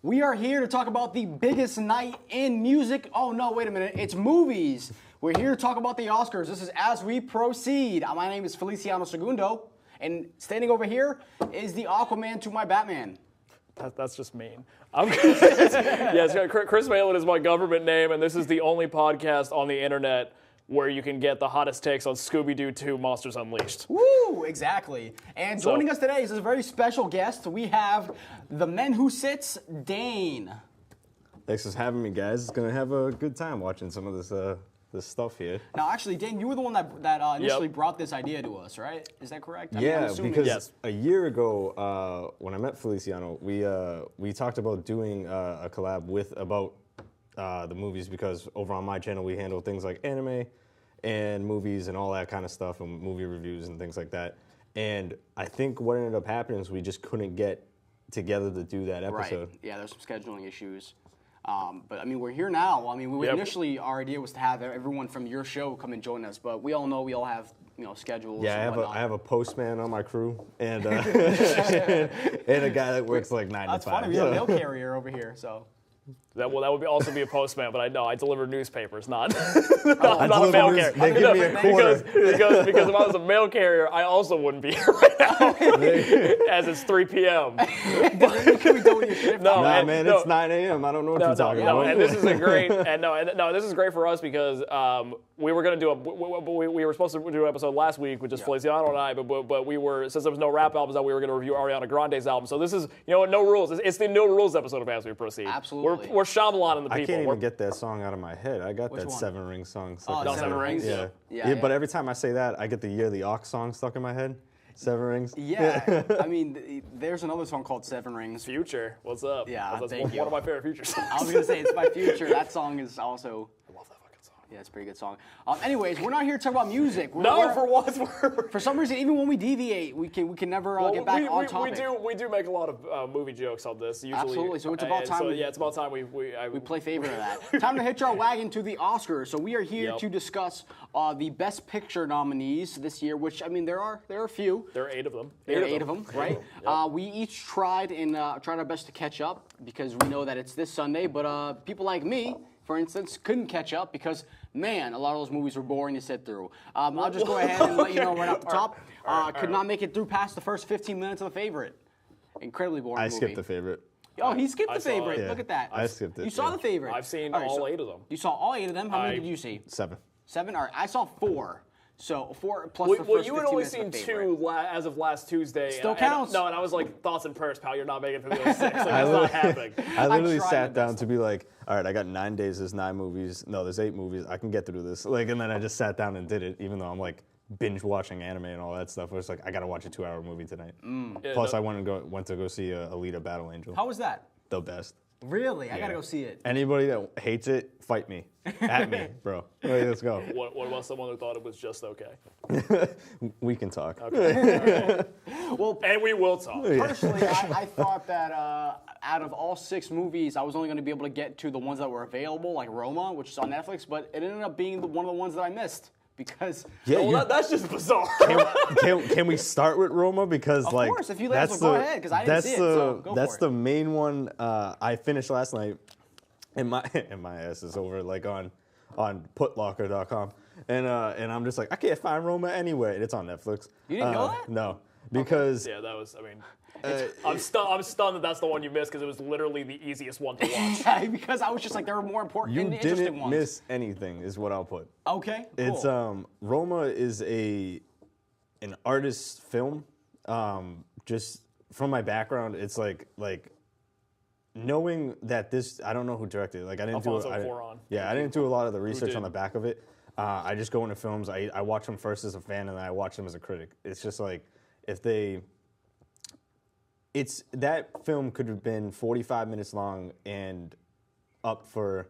We are here to talk about the biggest night in music. Oh no, wait a minute, it's movies. We're here to talk about the Oscars. This is As We Proceed. My name is Feliciano Segundo, and standing over here is the Aquaman to my Batman. That's just mean. Yes, Chris Malin is my government name, and this is the only podcast on the internet where you can get the hottest takes on Scooby-Doo 2 Monsters Unleashed. Woo, exactly. And joining us today is a very special guest. We have the Men Who Sits, Dane. Thanks for having me, guys. It's gonna have a good time watching some of this stuff here. Now, actually, Dane, you were the one that initially brought this idea to us, right? Is that correct? Yeah, because a year ago, when I met Feliciano, we talked about doing a collab about the movies, because over on my channel we handle things like anime and movies and all that kind of stuff and movie reviews and things like that. And I think what ended up happening is we just couldn't get together to do that episode. Right. Yeah, there's some scheduling issues. But I mean, we're here now. I mean, initially our idea was to have everyone from your show come and join us, but we all know we all have schedules. Yeah, I have a postman on my crew and and a guy that works like 9 to 5. That's funny. We have a mail carrier over here, so. That would also be a postman, but I deliver newspapers, not a mail carrier. They give me a quarter. Because if I was a mail carrier, I also wouldn't be here right now, as it's 3 p.m. Can we go with your shift? It's 9 a.m. I don't know what you're talking about. And this is this is great for us because we were going to do we were supposed to do an episode last week with just Feliciano and I, but we were, since there was no rap albums out, we were going to review Ariana Grande's album. So this is no rules. It's the no rules episode of As We Proceed. Absolutely. We're Shyamalan and the people. I can't even get that song out of my head. I got that 7 Rings song stuck in my head. 7 Rings? Yeah, but every time I say that, I get the Year of the Ox song stuck in my head. 7 Rings. Yeah, I mean, there's another song called 7 Rings. Future, what's up? Yeah, that's thank you. One of my favorite Future songs. I was going to say, it's my Future. That song is also... Yeah, it's a pretty good song. Anyways, we're not here to talk about music. For some reason, even when we deviate, we can never get back on topic. We do make a lot of movie jokes on this. Usually, absolutely. So it's about time. It's about time we play favor of that. Time to hitch our wagon to the Oscars. So we are here to discuss the Best Picture nominees this year. Which, I mean, there are a few. There are 8 of them. There are 8 of them, right? We each tried our best to catch up because we know that it's this Sunday. But people like me, for instance, couldn't catch up because, man, a lot of those movies were boring to sit through. I'll just go ahead and let you know right off the top. Could not make it through past the first 15 minutes of The Favorite. Incredibly boring movie. I skipped The Favorite. Oh, he skipped The Favorite. Yeah. Look at that. I skipped it. You saw The Favorite. I've seen all 8 of them. You saw all 8 of them? How many did you see? 7. 7? All right, I saw 4. So 4 plus the first 15 minutes. Well, you had only seen 2 as of last Tuesday. Still counts. And I was like, thoughts and prayers, pal. You're not making it through those 6. Like, that's not happening. I literally sat down to be like, all right, I got 9 days. There's 9 movies. No, there's 8 movies. I can get through this. Like, and then I just sat down and did it, even though I'm like binge watching anime and all that stuff. I was like, I gotta watch a 2-hour movie tonight. Plus, I went to go see Alita: Battle Angel. How was that? The best. Really? I gotta go see it. Anybody that hates it, fight me. At me, bro. Okay, let's go. What about someone who thought it was just okay? We can talk. Okay. Well, and we will talk. Personally, I thought that out of all 6 movies, I was only going to be able to get to the ones that were available, like Roma, which is on Netflix, but it ended up being one of the ones that I missed. Because that's just bizarre. Can we start with Roma? Because of course, if you let us, go ahead. Because I didn't see it. So go that's for the it. main one I finished last night, and my ass is over like on putlocker.com, and I'm just like, I can't find Roma anywhere, and it's on Netflix. You didn't know that? No, because that was. I mean. I'm stunned that that's the one you missed because it was literally the easiest one to watch. Because I was just like, there were more important and you interesting didn't ones. miss anything, is what I'll put. Okay, cool. It's Roma is an artist film. Just from my background, it's like knowing that this, I don't know who directed it. Like I didn't I didn't do a lot of the research on the back of it. I just go into films. I watch them first as a fan, and then I watch them as a critic. It's just like that film could have been 45 minutes long and up for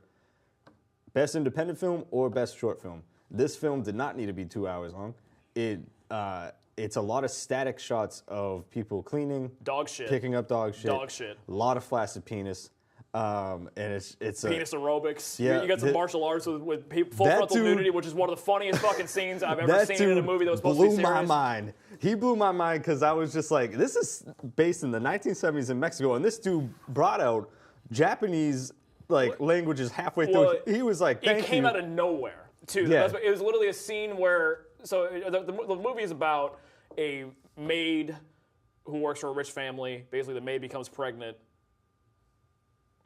best independent film or best short film. This film did not need to be 2 hours long. It's a lot of static shots of people cleaning, dog shit, picking up dog shit, a lot of flaccid penis. And it's penis aerobics. Yeah, you got some martial arts with full frontal nudity, which is one of the funniest fucking scenes I've ever seen in a movie that was supposed to be serious. Blew my mind. He blew my mind because I was just like, this is based in the 1970s in Mexico, and this dude brought out Japanese languages halfway Well, through. He was like, "Thank you." It came out of nowhere, too. Yeah. It was literally a scene where, so the movie is about a maid who works for a rich family. Basically, the maid becomes pregnant.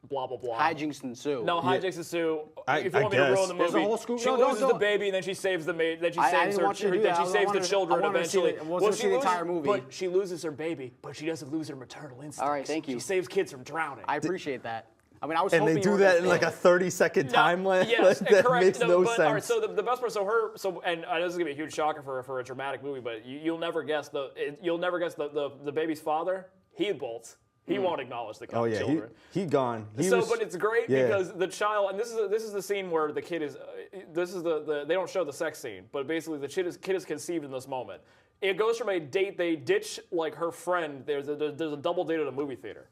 Blah, blah, blah. Hijinks ensue. No, hijinks ensue. If you I want me to guess. ruin the There's movie, a whole scoop- she no, loses don't. the baby, and then she saves the maid. Then she I saves didn't want you to do then that. she I saves the wanted to- children I wanted to see eventually. the- I wanted to see the entire movie. But she loses her baby, but she doesn't lose her maternal instincts. All right, thank you. She saves kids from drowning. I appreciate that. I mean, I was And hoping they you do were that gonna in like a 30-second timeline. Yes, that correct. makes no but, sense. All right, so the best part, and I know this is gonna be a huge shocker for a dramatic movie, but you'll never guess the baby's father. He bolts. He won't acknowledge the Oh yeah, children. he gone. But it's great yeah. because the child, and this is the scene where the kid is, this is the they don't show the sex scene, but basically the kid is conceived in this moment. It goes from a date, they ditch like her friend. There's a double date at a movie theater,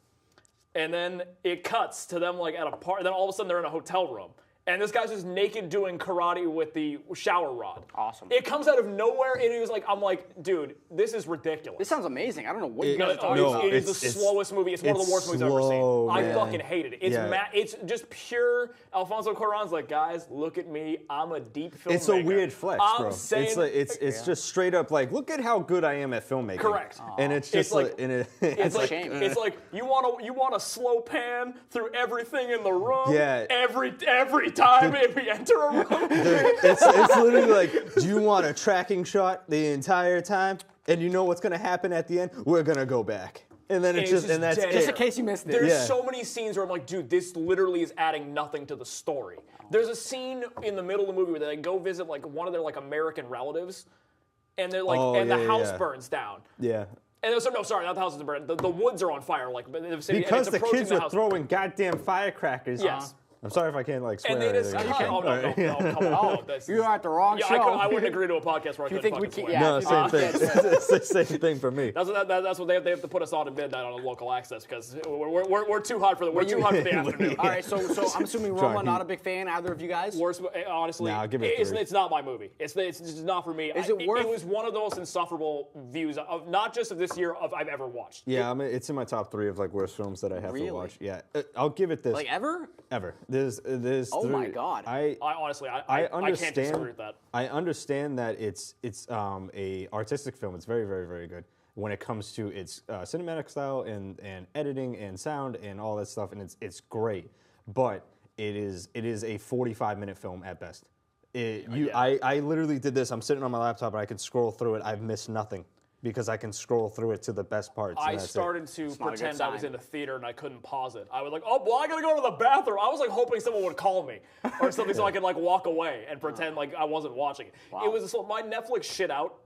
and then it cuts to them like at a party. Then all of a sudden they're in a hotel room. And this guy's just naked doing karate with the shower rod. Awesome. It comes out of nowhere, and he was like, I'm like, dude, this is ridiculous. This sounds amazing. I don't know what you guys are No, talking about. it is the slowest movie. It's one of the worst movies I've ever slow, seen. man. I fucking hated it. It's Yeah. it's just pure Alfonso Cuarón's like, guys, look at me. I'm a deep filmmaker. It's a weird flex, I'm bro. saying, It's like it's just straight up like, look at how good I am at filmmaking. Correct. And it's just it's a like shame. it's like you want a slow pan through everything in the room. Yeah. Every time we enter a room. it's literally like, do you want a tracking shot the entire time? And you know what's gonna happen at the end? We're gonna go back. And then It's it's just just and that's dead it. Just in case you missed it. There's Yeah. so many scenes where I'm like, dude, this literally is adding nothing to the story. There's a scene in the middle of the movie where they go visit like one of their like American relatives, and they're like, Oh, and the yeah, house yeah. burns down. Yeah. And there's no, sorry, not the house is burned. The woods are on fire, like in the city, and Because it's the approaching kids the are house. throwing goddamn firecrackers. Yes. I'm sorry if I can't like swear. And they or just anything. cut. Oh no, come on. That's, You're at the wrong yeah, show. I wouldn't agree to a podcast where I You couldn't think we fucking keep- swear. yeah. No, same thing. It's the same thing for me. That's what they have to put us on at midnight on a local access because we're too hot for the afternoon. All right, so I'm assuming Roma, not a big fan, either of you guys? Worst, honestly, Nah, I'll give it a 3. it's not my movie. It's just not for me. Is it worth- It was one of the most insufferable views of not just of this year I've ever watched. Yeah, it's in my top 3 of like worst films that I have Really? to watch. Yeah, I'll give it this. Like ever? Ever. There's Oh 3. my God. I honestly, I understand. can't disagree with that. I understand that it's a artistic film. It's very, very, very good when it comes to its cinematic style and editing and sound and all that stuff, and it's great. But it is a 45-minute film at best. I literally did this. I'm sitting on my laptop and I can scroll through it. I've missed nothing because I can scroll through it to the best parts. I and that's it. started to not a good pretend I was sign. in a theater and I couldn't pause it. I was like, oh, well, I gotta go to the bathroom. I was like hoping someone would call me or something so I could like walk away and pretend like I wasn't watching it. It was my Netflix shit out.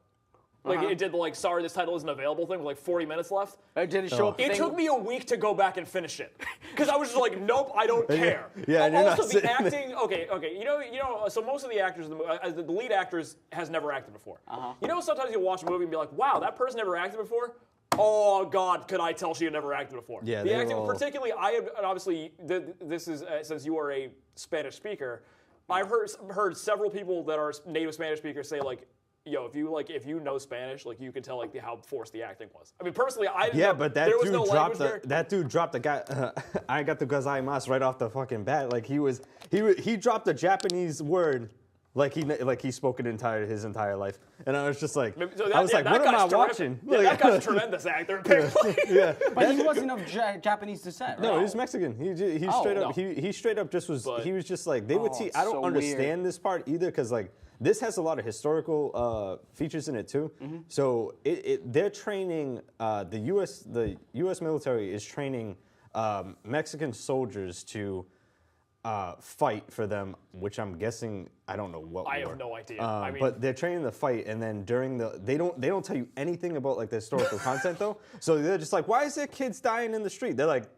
Like it did the like, sorry, this title isn't available thing with like 40 minutes left. Did it show up? It took me a week to go back and finish it because I was just like, nope, I don't care. Yeah, and you're not also the sitting there. acting. Okay, you know. So most of the actors, the lead actors, has never acted before. You know, sometimes you'll watch a movie and be like, wow, that person never acted before. Oh God, could I tell she had never acted before? Yeah, the they acting, all- particularly, and obviously, this is since you are a Spanish speaker, I've heard several people that are native Spanish speakers say like, yo, if you know Spanish, like you can tell like how forced the acting was. I mean, personally, I didn't know, But that there was dude no dropped language that dude dropped the guy. I got the gozaimasu right off the fucking bat. Like he dropped a Japanese word. Like he spoke it his entire life, and I was just like, I was like, what am I watching? Yeah, that guy's a tremendous actor, apparently. Yeah, But he wasn't of Japanese descent, right? no, he's Mexican. He straight up no. he straight up just was. But- He was just like they would teach. it's I don't so understand this part either because like this has a lot of historical features in it too. So they're training the U.S. military is training Mexican soldiers to fight for them, which I'm guessing I don't know what. I war. have no idea. I mean, But they're training the fight, and then during they don't tell you anything about like the historical content though. So they're just like, why is there kids dying in the street? They're like,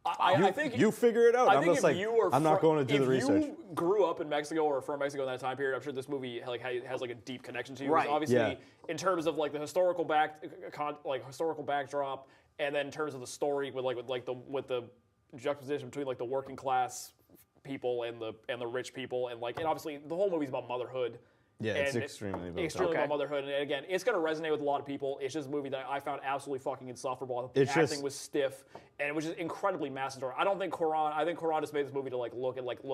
I think you figure it out. I I'm think just if like, you are I'm not going to do the research. If you grew up in Mexico or from Mexico in that time period, I'm sure this movie like has like a deep connection to you. Right. Because obviously, Yeah. in terms of like the historical historical backdrop, and then in terms of the story with the juxtaposition between like the working class people and the rich people, and obviously the whole movie's about motherhood Yeah, it's extremely well extremely done. about motherhood. And again, it's going to resonate with a lot of people. It's just a movie that I found absolutely fucking insufferable. The acting was stiff, and it was just incredibly massive. I think Karan just made this movie to look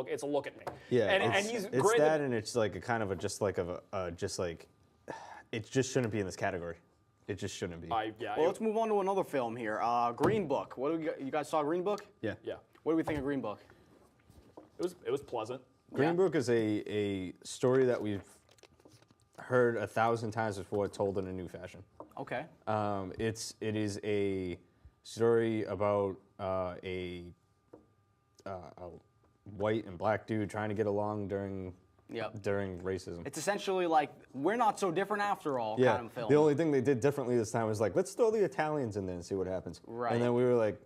it's a look at me. Yeah, and he's it's great. that, and it's like a kind of it just shouldn't be in this category. It just shouldn't be. Well, let's move on to another film here. Green Book. What do you guys saw Green Book? Yeah. What do we think of Green Book? It was pleasant. Green Book is a story that we've heard 1,000 times before, told in a new fashion. Okay. It is a story about a white and black dude trying to get along during racism. It's essentially like we're not so different after all kind of film. The only thing they did differently this time was like, let's throw the Italians in there and see what happens. Right. And then we were like,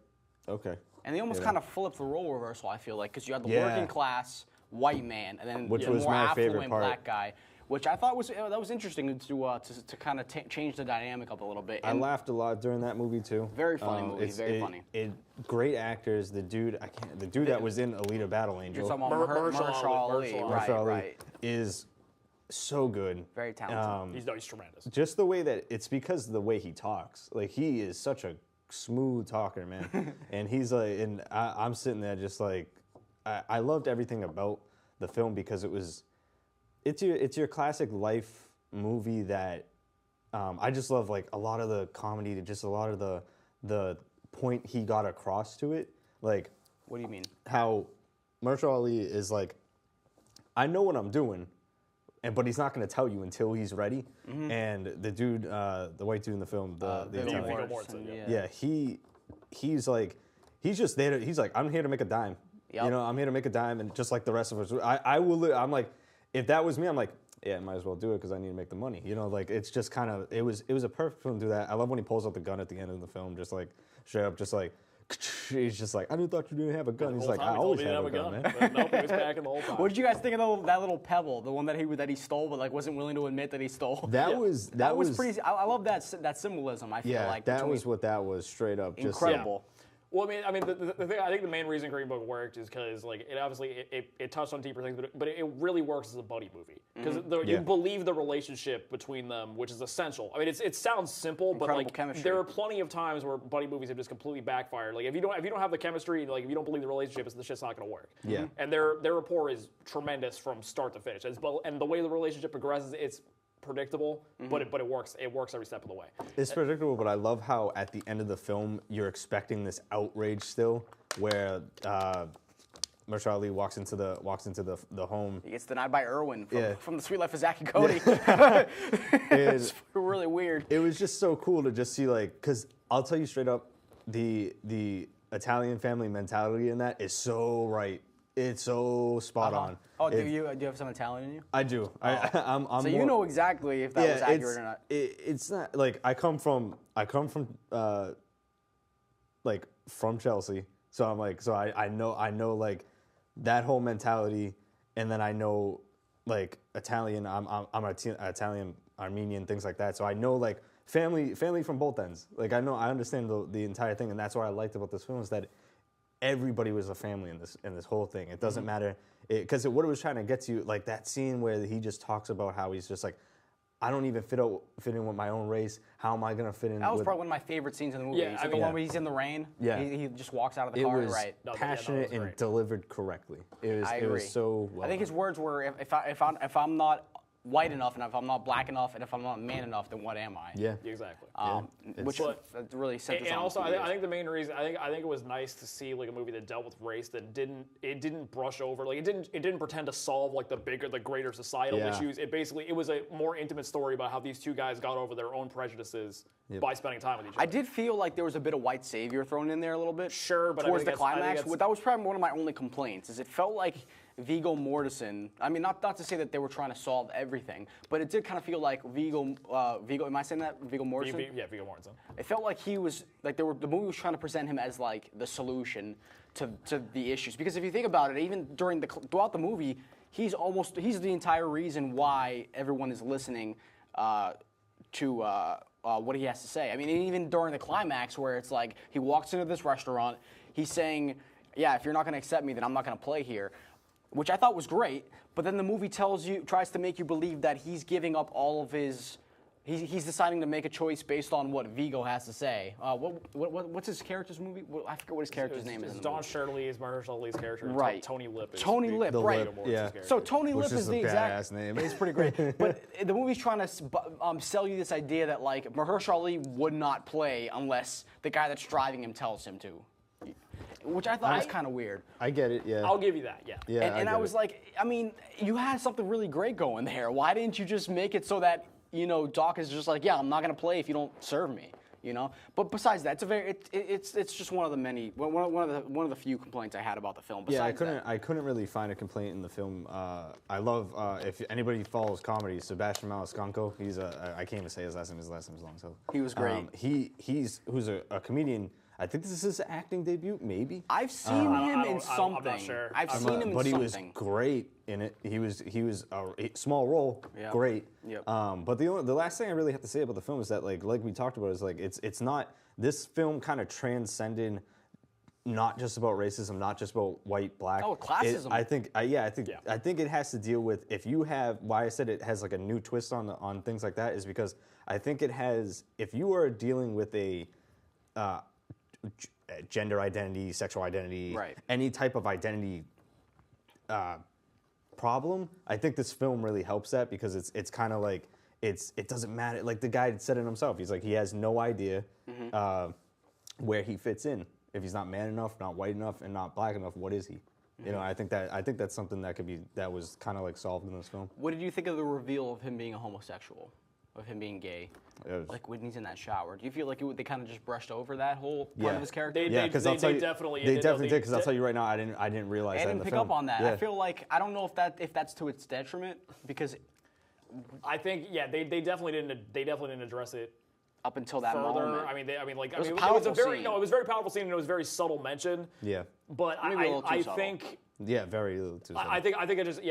okay. And they almost kind of flipped the role reversal, I feel like, because you had the working class white man and then Which the was more my favorite affluent part. black guy, which I thought was interesting to kind of change the dynamic up a little bit. I laughed a lot during that movie too. Very funny movie, very funny. Great actors. The dude that was in Alita Battle Angel. You're talking about Mahershala Ali, right. Is so good. Very talented. He's tremendous. Just the way that it's because of the way he talks. Like he is such a smooth talker, man. And he's like, and I'm sitting there just like, I loved everything about the film because it's your classic life movie that I just love, like a lot of the comedy, just a lot of the point he got across to it. Like, what do you mean? How Mahershala Ali is like, I know what I'm doing, but he's not going to tell you until he's ready. Mm-hmm. And the dude, the white dude in the film, the Italian, Viggo Mortensen, yeah, he's like, he's just there. He's like, I'm here to make a dime. Yep. You know, I'm here to make a dime, and just like the rest of us, I will. I'm like, if that was me, I'm like, yeah, I might as well do it because I need to make the money. You know, like it's just kind of it was a perfect film to do that. I love when he pulls out the gun at the end of the film, just like straight up, just like. He's just like, I didn't thought you didn't have a gun. He's like, I always have a gun, man. But nope, he was packing the whole time. What did you guys think of that little pebble, the one that he stole, but like wasn't willing to admit that he stole? That was pretty. I love that symbolism. I feel like that was what that was straight up. Incredible. Well, I mean, the thing, I think the main reason Green Book worked is because, like, it obviously it touched on deeper things, but it really works as a buddy movie because you believe the relationship between them, which is essential. I mean, it sounds simple, but like chemistry. There are plenty of times where buddy movies have just completely backfired. Like, if you don't have the chemistry, like if you don't believe the relationship, the shit's not going to work. Yeah. And their rapport is tremendous from start to finish, and the way the relationship progresses, it's predictable, but it works. It works every step of the way. It's predictable, but I love how at the end of the film you're expecting this outrage still, where Mahershala Ali walks into the home. He gets denied by Irwin from The Sweet Life of Zack and Cody. It's really weird. It was just so cool to just see, like, because I'll tell you straight up, the Italian family mentality in that is so right. It's so spot on. Oh, do you have some Italian in you? I do. I'm so you know exactly if that was accurate or not. It's not like I come from like from Chelsea, so I'm like I know like that whole mentality, and then I know like Italian. I'm Italian, Armenian, things like that. So I know like family from both ends. Like I understand the entire thing, and that's what I liked about this film is that everybody was a family in this whole thing. It doesn't matter because what it was trying to get to, like that scene where he just talks about how he's just like, I don't even fit in with my own race. How am I gonna fit in? That was probably one of my favorite scenes in the movie. Yeah, the one where he's in the rain. Yeah, he just walks out of the car. It was right. passionate and delivered correctly. It was so well. I think his words were, if I'm not white enough, and if I'm not black enough, and if I'm not man enough, then what am I? Yeah, exactly. Which really sent us on. And also, I think the main reason, I think it was nice to see like a movie that dealt with race that didn't brush over, like it didn't pretend to solve like the greater societal issues. It was a more intimate story about how these two guys got over their own prejudices by spending time with each other. I did feel like there was a bit of white savior thrown in there a little bit. Sure, but towards the climax, that was probably one of my only complaints. Is it felt like Viggo Mortensen. I mean, not to say that they were trying to solve everything, but it did kind of feel like Viggo. Am I saying that? Viggo Mortensen? Yeah, Viggo Mortensen. It felt like he was like the movie was trying to present him as like the solution to the issues. Because if you think about it, even throughout the movie, he's the entire reason why everyone is listening to what he has to say. I mean, even during the climax where it's like he walks into this restaurant, he's saying, "Yeah, if you're not going to accept me, then I'm not going to play here." which I thought was great. But then the movie tries to make you believe that he's giving up all of his. He's deciding to make a choice based on what Vigo has to say. What's his character's movie? I forget what his character's name is. It's Don Shirley's, Mahershala Ali's character. Right. Tony Lip. Tony Lip, right? Yeah. So Tony Lip is the exact. Badass name. It's pretty great. But the movie's trying to sell you this idea that like Mahershala Ali would not play unless the guy that's driving him tells him to, which I thought was kind of weird. I get it. Yeah. I'll give you that. Yeah. Yeah. And I was like, I mean, you had something really great going there. Why didn't you just make it so that Doc is just like, yeah, I'm not gonna play if you don't serve me, But besides that, it's just one of the few complaints I had about the film. Besides I couldn't really find a complaint in the film. I love if anybody follows comedy, Sebastian Maniscalco. He's I can't even say his last name. His last name's long. So he was great. Who's a comedian. I think this is his acting debut, maybe. I've seen him in something. I'm not sure. I've seen him in something. But he was great in it. He was a small role, great. Yep. But the last thing I really have to say about the film is that like we talked about is like it's not, this film kind of transcended not just about racism, not just about white, black. Oh, classism. I think it has to deal with, if you have, why I said it has like a new twist on things like that is because I think it has, if you are dealing with a gender identity, sexual identity, right, any type of identity problem, I think this film really helps that because it's kind of like it doesn't matter. Like the guy said it himself. He's like he has no idea where he fits in. If he's not man enough, not white enough, and not black enough, what is he? I think that's something that was kind of like solved in this film. What did you think of the reveal of him being a homosexual, of him being gay? Like when he's in that shower, do you feel like they kind of just brushed over that whole part of his character? They definitely did. Because I'll tell you right now, I didn't realize that. I didn't pick up on that. Yeah. I feel like I don't know if that's to its detriment because I think they definitely didn't address it up until that further. moment. It was a very powerful scene and it was very subtle mention. Yeah. But I think. Yeah, very little too. I think it just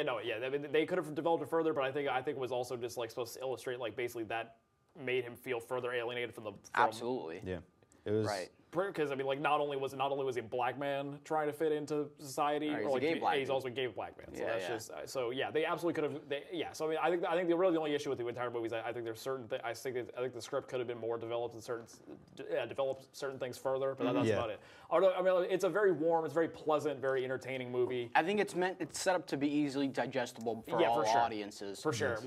they could have developed it further, but I think it was also just like supposed to illustrate like basically that made him feel further alienated from the film. Absolutely. Yeah, it was right. Because like not only was he a black man trying to fit into society, right, he's also a gay black man. So that's just they absolutely could have. So I think the only issue with the entire movie is I think there's certain I think the script could have been more developed and developed certain things further, but that's about it. Although it's a very warm, it's very pleasant, very entertaining movie. I think it's set up to be easily digestible for all audiences. For sure.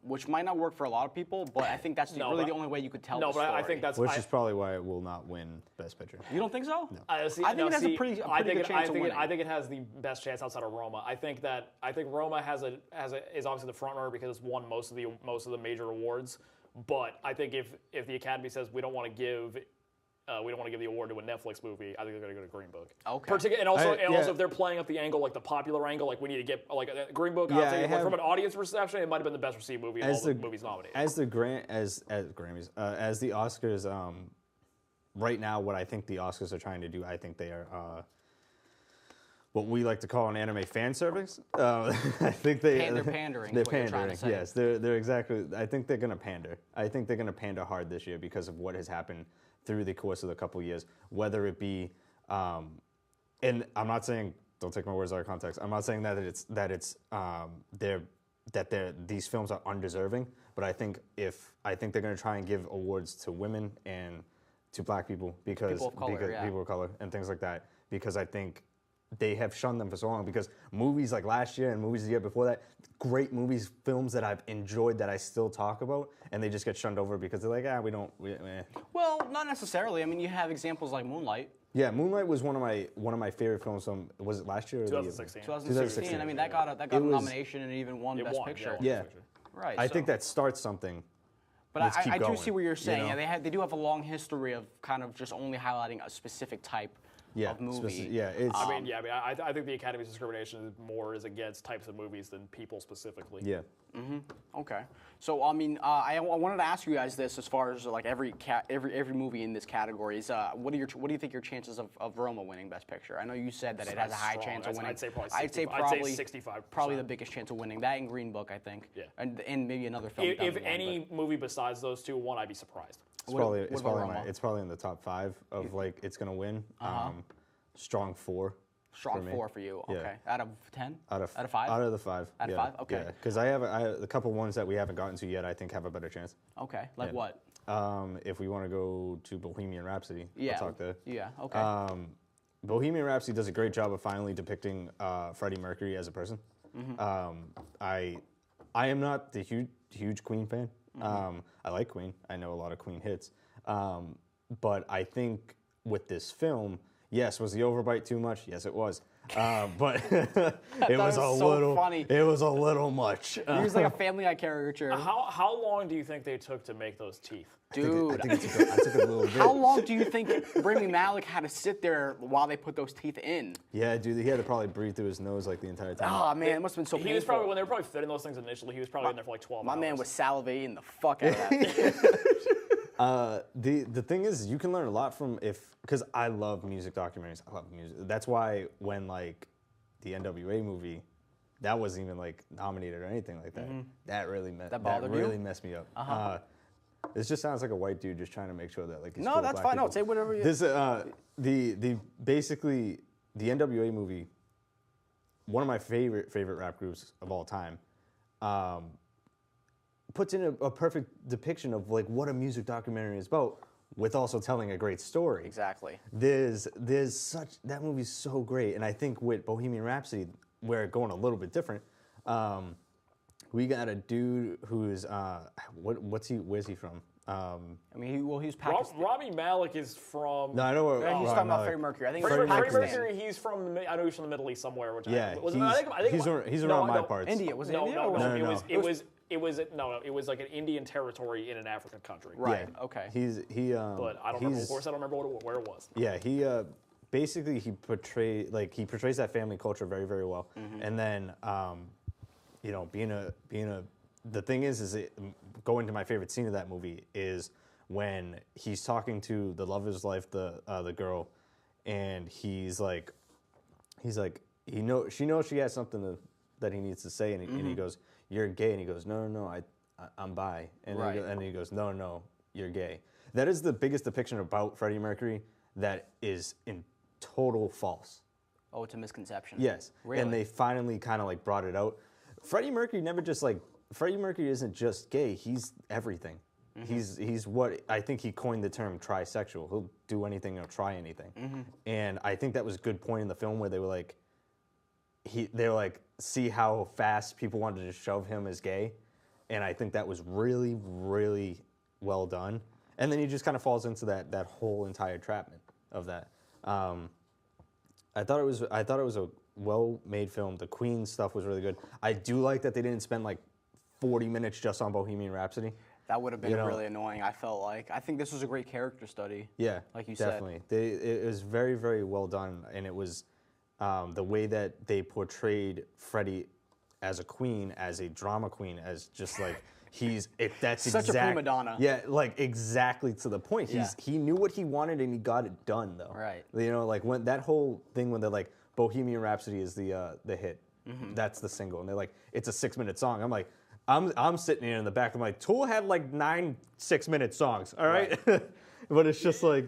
Which might not work for a lot of people, but I think that's really the only way you could tell the story. I think that's which is probably why it will not win Best Picture. You don't think so? No. I think it has a pretty good chance of winning. I think it has the best chance outside of Roma. I think Roma is obviously the front runner because it's won most of the major awards. But I think if the Academy says we don't want to give the award to a Netflix movie, I think they're going to go to Green Book. Okay. And also if they're playing up the angle, like the popular angle, like we need to get like Green Book. I'll take it, from an audience perception, it might have been the best received movie of all the movies nominated. As the Grammys, as the Oscars. Right now, what I think the Oscars are trying to do, I think they are what we like to call an anime fan service. I think they're pandering. They're pandering. Yes, they're exactly. I think they're going to pander. I think they're going to pander hard this year because of what has happened through the course of the couple of years. Whether it be, and I'm not saying, don't take my words out of context. I'm not saying these films are undeserving, but I think they're going to try and give awards to women and to black people because people of color and things like that, because I think they have shunned them for so long, because movies like last year and movies the year before that, great movies, films that I've enjoyed that I still talk about, and they just get shunned over because they're like, Well, not necessarily. I mean, you have examples like Moonlight. Yeah, Moonlight was one of my favorite films from, was it last year or 2016? 2016. I mean, that got a nomination and it even won Best Picture. Yeah. Right. I think that starts something. But I do see what you're saying. Yeah, they do have a long history of kind of just only highlighting a specific type of movie. I think the Academy's discrimination is against types of movies than people specifically. Yeah. Okay. So I mean, I wanted to ask you guys this as far as like every movie in this category is. What do you think your chances of Roma winning Best Picture? I know you said that it has a high chance of winning. I'd say probably 65%. Probably the biggest chance of winning that in Green Book, I think. Yeah. And maybe another film. If any movie besides those two won, I'd be surprised. It's probably in the top 5 of like it's gonna win. Strong 4. Strong me. 4 for you. Yeah. Okay. Out of 10? Out of 5? Out of the 5. Out of 5? Okay. Because I have a couple ones that we haven't gotten to yet. I think have a better chance. Okay. Like what? If we want to go to Bohemian Rhapsody, Yeah. I'll talk there. Yeah. Okay. Bohemian Rhapsody does a great job of finally depicting Freddie Mercury as a person. I am not the huge Queen fan. I like Queen. I know a lot of Queen hits. But I think with this film, yes, was the overbite too much? Yes, it was. But it was a so little funny. It was a little much. He was like a Family Guy caricature. How long do you think they took to make those teeth? Dude, I took a little bit. how long do you think Rami Malek had to sit there while they put those teeth in? Yeah, dude, he had to probably breathe through his nose like the entire time. Oh man, it must have been so painful. He was probably when they were probably fitting those things initially. He was probably in there for like 12 My hours. man was salivating the fuck out of that. The thing is, you can learn a lot from because I love music documentaries. I love music. That's why when like the NWA movie, that wasn't even like nominated or anything like that. That really messed me up. This just sounds like a white dude just trying to make sure that like. No, that's fine. No, say whatever you. This basically the NWA movie. One of my favorite rap groups of all time. Puts in a perfect depiction of like what a music documentary is about, with also telling a great story. Exactly. There's that movie's so great, and I think with Bohemian Rhapsody, we're going a little bit different. We got a dude who's where's he from? I mean, he was Pakistan. Rami Malek is from. No, I know where. Yeah, he's Rami talking about Malek. Freddie Mercury. I think Freddie he's Pakistan. Mercury, he's from. I know he's from the Middle East somewhere. Which Yeah, I think he's around my parts. India. Was it No, India? no, or no. was it- It was like an Indian territory in an African country. Right. Yeah. Okay. But I don't remember. Of course, I don't remember where it was. Yeah, he basically he portrays that family culture very, very well. And then the thing is going to my favorite scene of that movie is when he's talking to the love of his life, the girl, and she knows she has something that he needs to say, and he goes, "You're gay," and he goes, "No, I'm bi," and Right. then he goes, "No, you're gay." That is the biggest depiction about Freddie Mercury that is in total false. Oh, it's a misconception. Yes, Really? and they finally kind of like brought it out. Freddie Mercury Freddie Mercury isn't just gay; he's everything. He's what I think he coined the term trisexual. He'll do anything or try anything, and I think that was a good point in the film where they were like, see how fast people wanted to shove him as gay, and I think that was really, really well done. And then he just kind of falls into that whole entire trapment of that. I thought it was a well-made film. The Queen stuff was really good. I do like that they didn't spend like 40 minutes just on Bohemian Rhapsody. That would have been really annoying. I felt like. I think this was a great character study. Yeah, like you definitely. said. It was very, very well done, and it was the way that they portrayed Freddie as a queen, as a drama queen, as just like that's such a prima donna. Yeah, like exactly to the point. He knew what he wanted and he got it done though. Right. Like when that whole thing when they're like Bohemian Rhapsody is the hit, that's the single, and they're like it's a 6-minute song. I'm like. I'm sitting here in the back. I'm like, Tool had like 9 6-minute songs. All right, but it's just like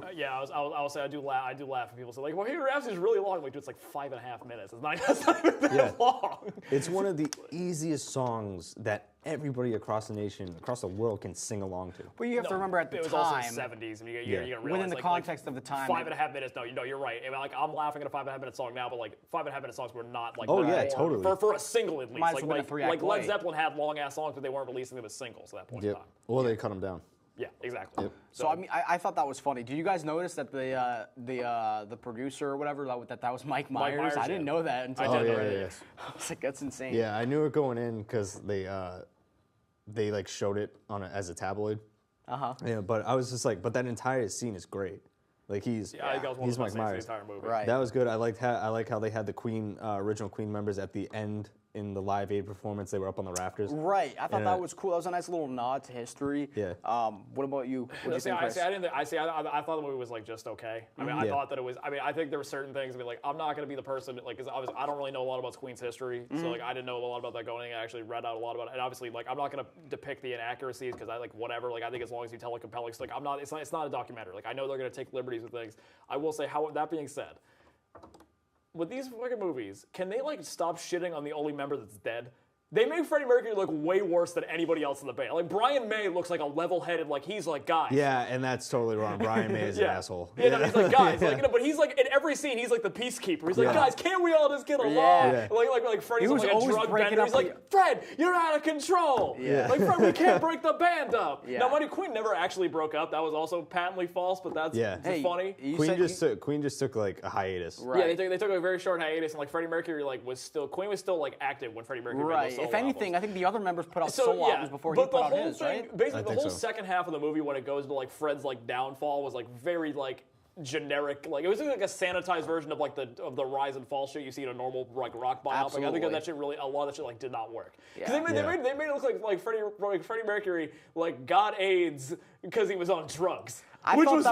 I'll say I do laugh when people say like, well, Bohemian Rhapsody is really long. Like, dude, it's like 5.5 minutes. It's not even that long. It's one of the easiest songs that everybody across the nation, across the world, can sing along to. But you have to remember at the it was time. also the 70s, and you gotta realize within the context of the time. 5.5 minutes. No, you're right. I mean, like I'm laughing at a 5.5 minute song now, but like 5.5 minute songs were not like. Oh that yeah, long. totally. For a single at least. Might as well been a like three-act Led play. Zeppelin had long ass songs, but they weren't releasing them as singles at that point in time. Well, they cut them down. Yeah, exactly. Yep. So I mean, I thought that was funny. Did you guys notice that the producer or whatever that was Mike Myers? Myers, I didn't know that until I did know yeah. I was like, that's insane. Yeah, I knew it going in because they like showed it as a tabloid. Yeah, but I was just like, but that entire scene is great. Like he's I think that was one he's of the Mike best scenes Myers. of the entire movie. Right. That was good. I like how they had the Queen original Queen members at the end in the Live Aid performance. They were up on the rafters. Right. I thought that was cool. That was a nice little nod to history. Yeah. What about you? What do you think, I Chris? thought the movie was like just okay. I mean, I thought that it was. I mean, I think there were certain things. I mean, like I'm not going to be the person like because obviously I don't really know a lot about Queen's history, so like I didn't know a lot about that going in. I actually read out a lot about it, and obviously like I'm not going to depict the inaccuracies because I like whatever. Like I think as long as you tell a compelling, like I'm not. It's not a documentary. Like I know they're going to take liberties with things. I will say, how that being said. with these fucking movies, can they like stop shitting on the only member that's dead? They made Freddie Mercury look way worse than anybody else in the band. Like, Brian May looks like a level-headed, like, he's like, guys. Yeah, and that's totally wrong. Brian May is an asshole. Yeah, no, he's like, guys. Like, but he's like, in every scene, he's like the peacekeeper. He's like, guys, can't we all just get along? Yeah. Like Freddie's like a drug bender. He's like, Fred, you're out of control. Yeah. Like, Fred, we can't break the band up. Yeah. Now, mind you, Queen never actually broke up. That was also patently false, but that's funny. Queen just took like a hiatus. Right. Yeah, they took a very short hiatus, and like Freddie Mercury Queen was still like active when Freddie Mercury made those solo If anything, albums. I think the other members put out solo albums before he put out his, right? Basically, the whole so. second half of the movie, when it goes to like Fred's like downfall, was like very like generic. Like it was like a sanitized version of like the rise and fall shit you see in a normal like rock biopic. Absolutely. I think that shit really, a lot of that shit like did not work. Yeah. They made it look like Freddie Mercury like got AIDS because he was on drugs. Which was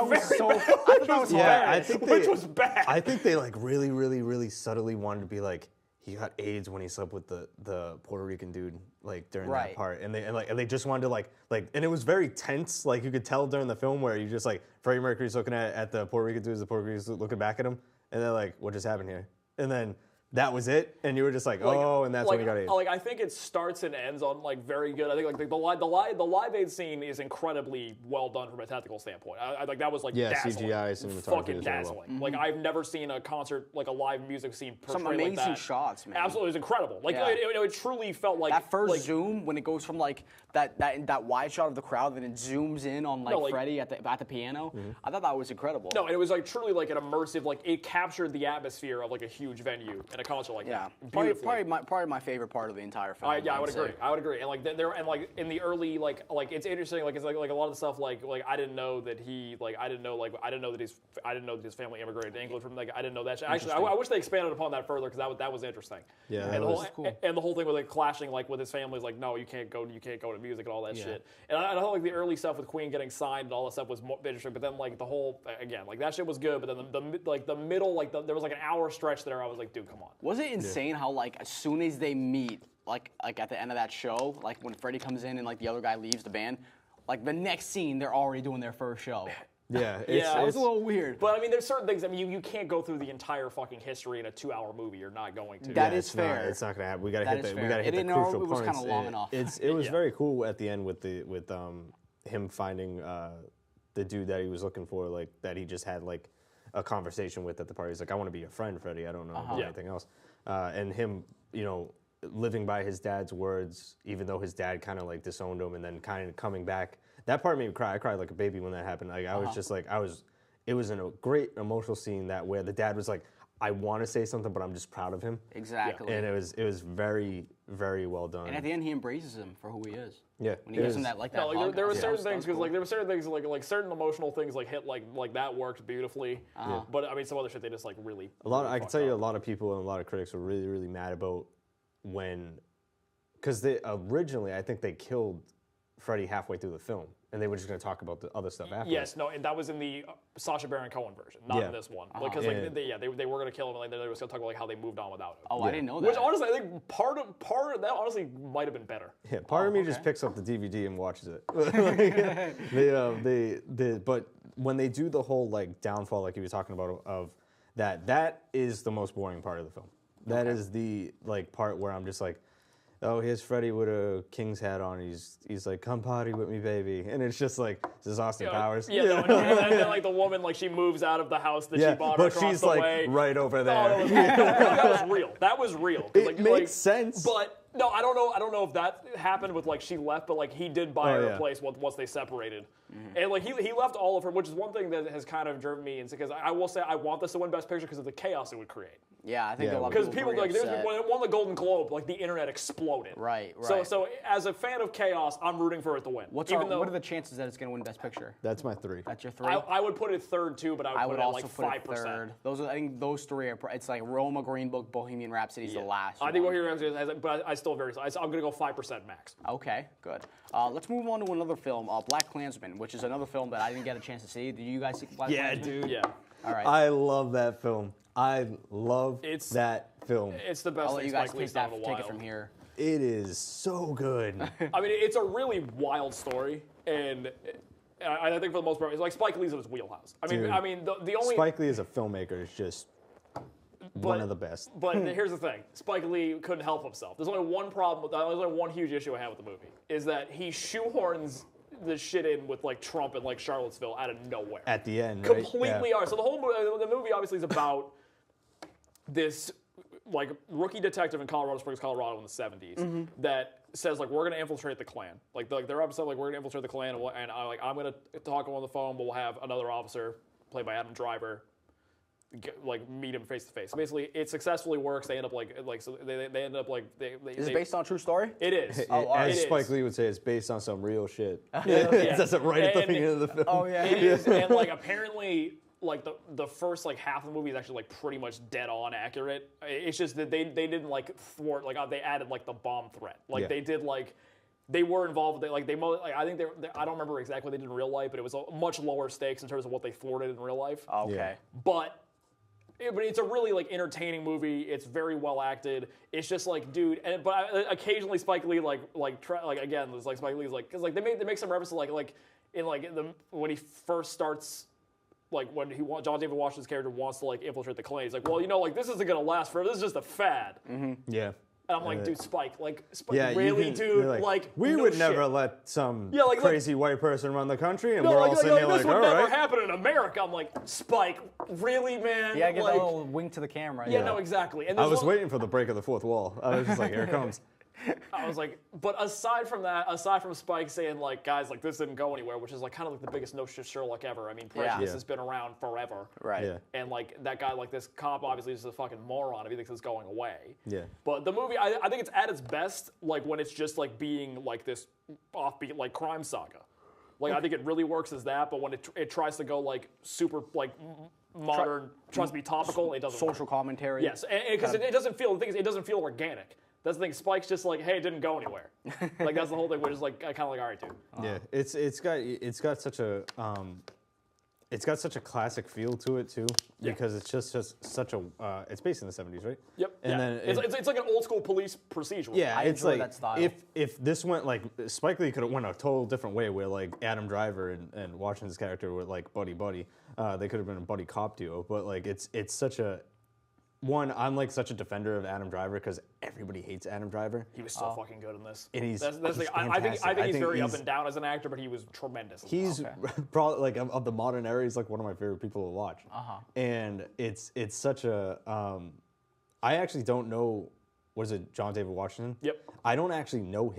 bad. I think they like really, really, really subtly wanted to be like, he got AIDS when he slept with the Puerto Rican dude, like during that part, and they just wanted to like, and it was very tense. Like you could tell during the film where you just like Freddie Mercury's looking at the Puerto Rican dudes, the Puerto Ricans looking back at him, and they're like, what just happened here? And then that was it, and you were just like, oh, and that's when he got AIDS. Like I think it starts and ends on like very good. I think like the Live Aid scene is incredibly well done from a technical standpoint. I like that was like dazzling. CGI cinematography, fucking as dazzling. Like I've never seen a concert like a live music scene portrayed Some amazing like that. shots, man. Absolutely, it was incredible. Like it truly felt like that first zoom when it goes from like that wide shot of the crowd, then it zooms in on Freddie at the piano. I thought that was incredible. No, and it was like truly like an immersive, like it captured the atmosphere of like a huge venue in a concert like that. Probably my favorite part of the entire film. I would agree. I would agree. And like there and like in the early like it's interesting. Like it's like a lot of the stuff like I didn't know that I didn't know that his family immigrated to England from I didn't know that. Actually, I wish they expanded upon that further because that was interesting. Yeah, and that was cool. And the whole thing with like clashing like with his family is like no, you can't go to music and all that shit. And I thought like the early stuff with Queen getting signed and all that stuff was more interesting. But then like the whole again like that shit was good. But then the middle there was like an hour stretch there. I was like, dude, come on. Was it insane how like as soon as they meet, like at the end of that show, like when Freddie comes in and like the other guy leaves the band, like the next scene they're already doing their first show. Yeah, it was a little weird. But I mean, there's certain things. I mean, you can't go through the entire fucking history in a 2-hour movie. You're not going to. That is fair. It's not gonna happen. We gotta hit the crucial It was points. kind of long enough. It was very cool at the end with him finding the dude that he was looking for, like that he just had like a conversation with at the party. He's like, I want to be your friend, Freddie. I don't know about anything else. And him, living by his dad's words, even though his dad kind of like disowned him, and then kind of coming back. That part made me cry. I cried like a baby when that happened. Like I was just like it was a great emotional scene where the dad was like, I want to say something, but I'm just proud of him. Exactly. And it was very, very well done. And at the end, he embraces him for who he is. Yeah. When he gives him that hug. There were certain things because there were certain things like certain emotional things like hit like that worked beautifully. But I mean, some other shit they just like really. I can tell you, a lot of people and a lot of critics were really, really mad about because they originally I think they killed Freddie halfway through the film, and they were just going to talk about the other stuff after. Yes, no, and that was in the Sacha Baron Cohen version, not in this one. Because they were going to kill him, and they were going to talk about like how they moved on without him. I didn't know that. Which honestly, I think part of that honestly might have been better. Yeah, part of me just picks up the DVD and watches it. But when they do the whole like downfall, like you were talking about, of that is the most boring part of the film. That is the like part where I'm just like, oh, here's Freddie with a King's hat on. He's like, come party with me, baby. And it's just like, this is Austin Powers. Yeah, no, and then like the woman, like she moves out of the house that she bought across she's the like way. right over there. That was real. That was real. It makes sense. But no, I don't know if that happened with like she left, but like he did buy her a place once they separated. And like he left all of her, which is one thing that has kind of driven me into, because I will say I want this to win Best Picture because of the chaos it would create. Yeah, I think a lot of because people like when it won the Golden Globe, like the internet exploded. Right. So as a fan of chaos, I'm rooting for it to win. What are the chances that it's going to win Best Picture? That's my 3. That's your 3. I would put it third too, but I would put it also at like put 5%. it third. I think those 3 are. It's like Roma, Green Book, Bohemian Rhapsody is the last. I think Bohemian Rhapsody has it, but I still I'm going to go 5% max. Okay, good. Let's move on to another film, Black Klansman, which is another film that I didn't get a chance to see. Did you guys see Black Klansman? Dude. Yeah. All right. I love that film. I love that film. It's the best I'll let thing you guys Spike Lee's done in a while. take it from here. It is so good. I mean, it's a really wild story, and I think for the most part, it's like Spike Lee's in his wheelhouse. I mean, the only Spike Lee as a filmmaker is just one of the best. But here's the thing: Spike Lee couldn't help himself. There's only one problem. There's only one huge issue I have with the movie is that he shoehorns the shit in with like Trump and like Charlottesville out of nowhere. At the end, completely are. So the whole movie obviously is about this like rookie detective in Colorado Springs, Colorado in the 70s that says like we're gonna infiltrate the Klan. Like they're upset like we're gonna infiltrate the Klan and I'm gonna talk to him on the phone, but we'll have another officer played by Adam Driver. Like meet him face to face. Basically, it successfully works. They end up so they end up like Is it based on a true story? It is. As Spike Lee would say, it's based on some real shit. It says it right at the beginning of the film. Oh yeah. It is, and like apparently, like the first like half of the movie is actually like pretty much dead on accurate. It's just that they didn't like thwart like they added like the bomb threat. Like they did like. They were involved. I think I don't remember exactly what they did in real life, but it was a much lower stakes in terms of what they thwarted in real life. Okay. Yeah. But it's a really like entertaining movie. It's very well acted. It's just like, dude. But occasionally Spike Lee again, it's like Spike Lee's like because like they make some references when he first starts. Like when John David Washington's character wants to like infiltrate the Klan, he's like, well, like this isn't gonna last forever. This is just a fad. Mm-hmm. Yeah. And I'm like, dude, Spike, really, dude, like we no would shit. never let some like, crazy white person run the country, and we're all sitting there this like, would all never right. happen in America. I'm like, Spike, really, man? Yeah, get like, a little wink to the camera. Yeah, no, exactly. And I was waiting for the break of the fourth wall. I was just like, here it comes. I was like, but aside from Spike saying like, guys, like this didn't go anywhere, which is like kind of like the biggest no shit Sherlock ever. I mean, Prejudice has been around forever, right? Yeah. And like that guy, like this cop, obviously is a fucking moron if he thinks it's going away. Yeah. But the movie, I think it's at its best, like when it's just like being like this offbeat like crime saga. Like I think it really works as that, but when it tries to go like super like modern, tries to be topical, it doesn't. Social commentary. Yes, because it doesn't feel. The thing is, it doesn't feel organic. That's the thing. Spike's just like, hey, it didn't go anywhere. Like that's the whole thing. Which is like, I kind of like, all right, dude. Yeah, it's got such a classic feel to it too, because it's just such a. It's based in the 70s, right? Yep. And then it's like an old school police procedural. Yeah, I it's enjoy like that style. if this went like Spike Lee could have went a total different way, where like Adam Driver and Washington's character were like buddy. They could have been a buddy cop duo, but like it's such a. One, I'm like such a defender of Adam Driver because everybody hates Adam Driver. He was so fucking good in this. And he's I think he's very up and down as an actor, but he was tremendous. He's probably like of the modern era. He's like one of my favorite people to watch. And it's such a. I actually don't know. What is it, John David Washington? Yep. I don't actually know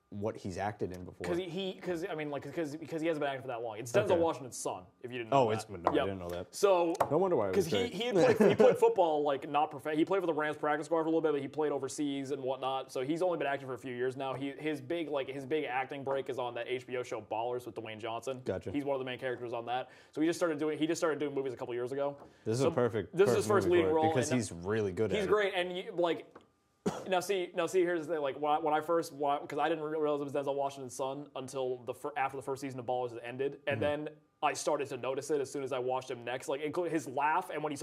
what he's acted in before. Because he hasn't been acting for that long. It's Denzel Washington's son. If you didn't know that. I didn't know that. So no wonder why. Because he played football like not he played for the Rams practice squad for a little bit, but he played overseas and whatnot. So he's only been acting for a few years now. His big acting break is on that HBO show Ballers with Dwayne Johnson. Gotcha. He's one of the main characters on that. So he just started doing movies a couple years ago. This is a perfect. This is his first leading role because he's really good at it. He's great, and Now see, here's the thing. Like when I first watched, because I didn't realize it was Denzel Washington's son until after the first season of Ballers had ended, and then I started to notice it as soon as I watched him next. Like including his laugh, and when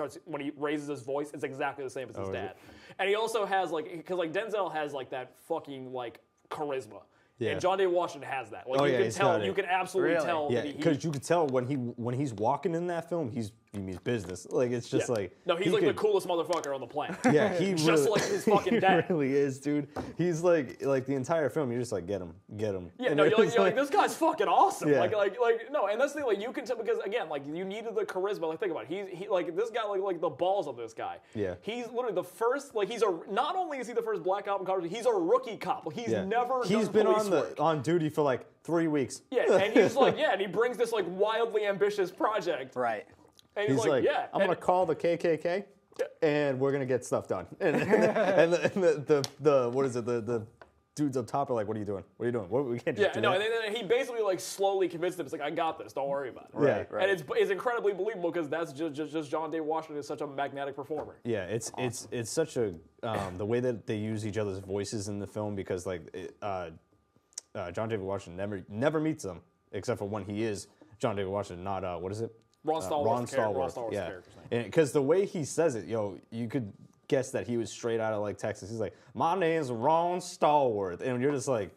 he raises his voice, it's exactly the same as his dad. And he also has because Denzel has like that fucking like charisma. Yeah. And John David Washington has that. Like you can tell, you can absolutely tell. Yeah, because you could tell when he's walking in that film, he means business. Like it's just like he's like the coolest motherfucker on the planet. Yeah, he just really, like his fucking dad. He really is, dude. He's like the entire film. You're just like get him. Yeah, and no, you're like this guy's fucking awesome. Yeah. Like no, and that's the thing. Like you can tell because again, like you needed the charisma. Like think about it. He like this guy like the balls of this guy. Yeah. He's literally the first. Like not only is he the first black cop in college, he's a rookie cop. He's never. He's been on duty for like 3 weeks. Yeah, and he's like and he brings this like wildly ambitious project. Right. And he's like I'm gonna call the KKK, and we're gonna get stuff done. And the what is it? The dudes up top are like, what are you doing? What are you doing? We can't just do that. And then he basically like slowly convinced them. It's like, I got this. Don't worry about it. Right. And it's incredibly believable because that's just John David Washington is such a magnetic performer. Yeah, it's such a the way that they use each other's voices in the film because like John David Washington never meets them except for when he is John David Washington, not what is it? Ron Stallworth's yeah, character's name. Because the way he says it, you could guess that he was straight out of like Texas. He's like, my name's Ron Stallworth, and you're just like,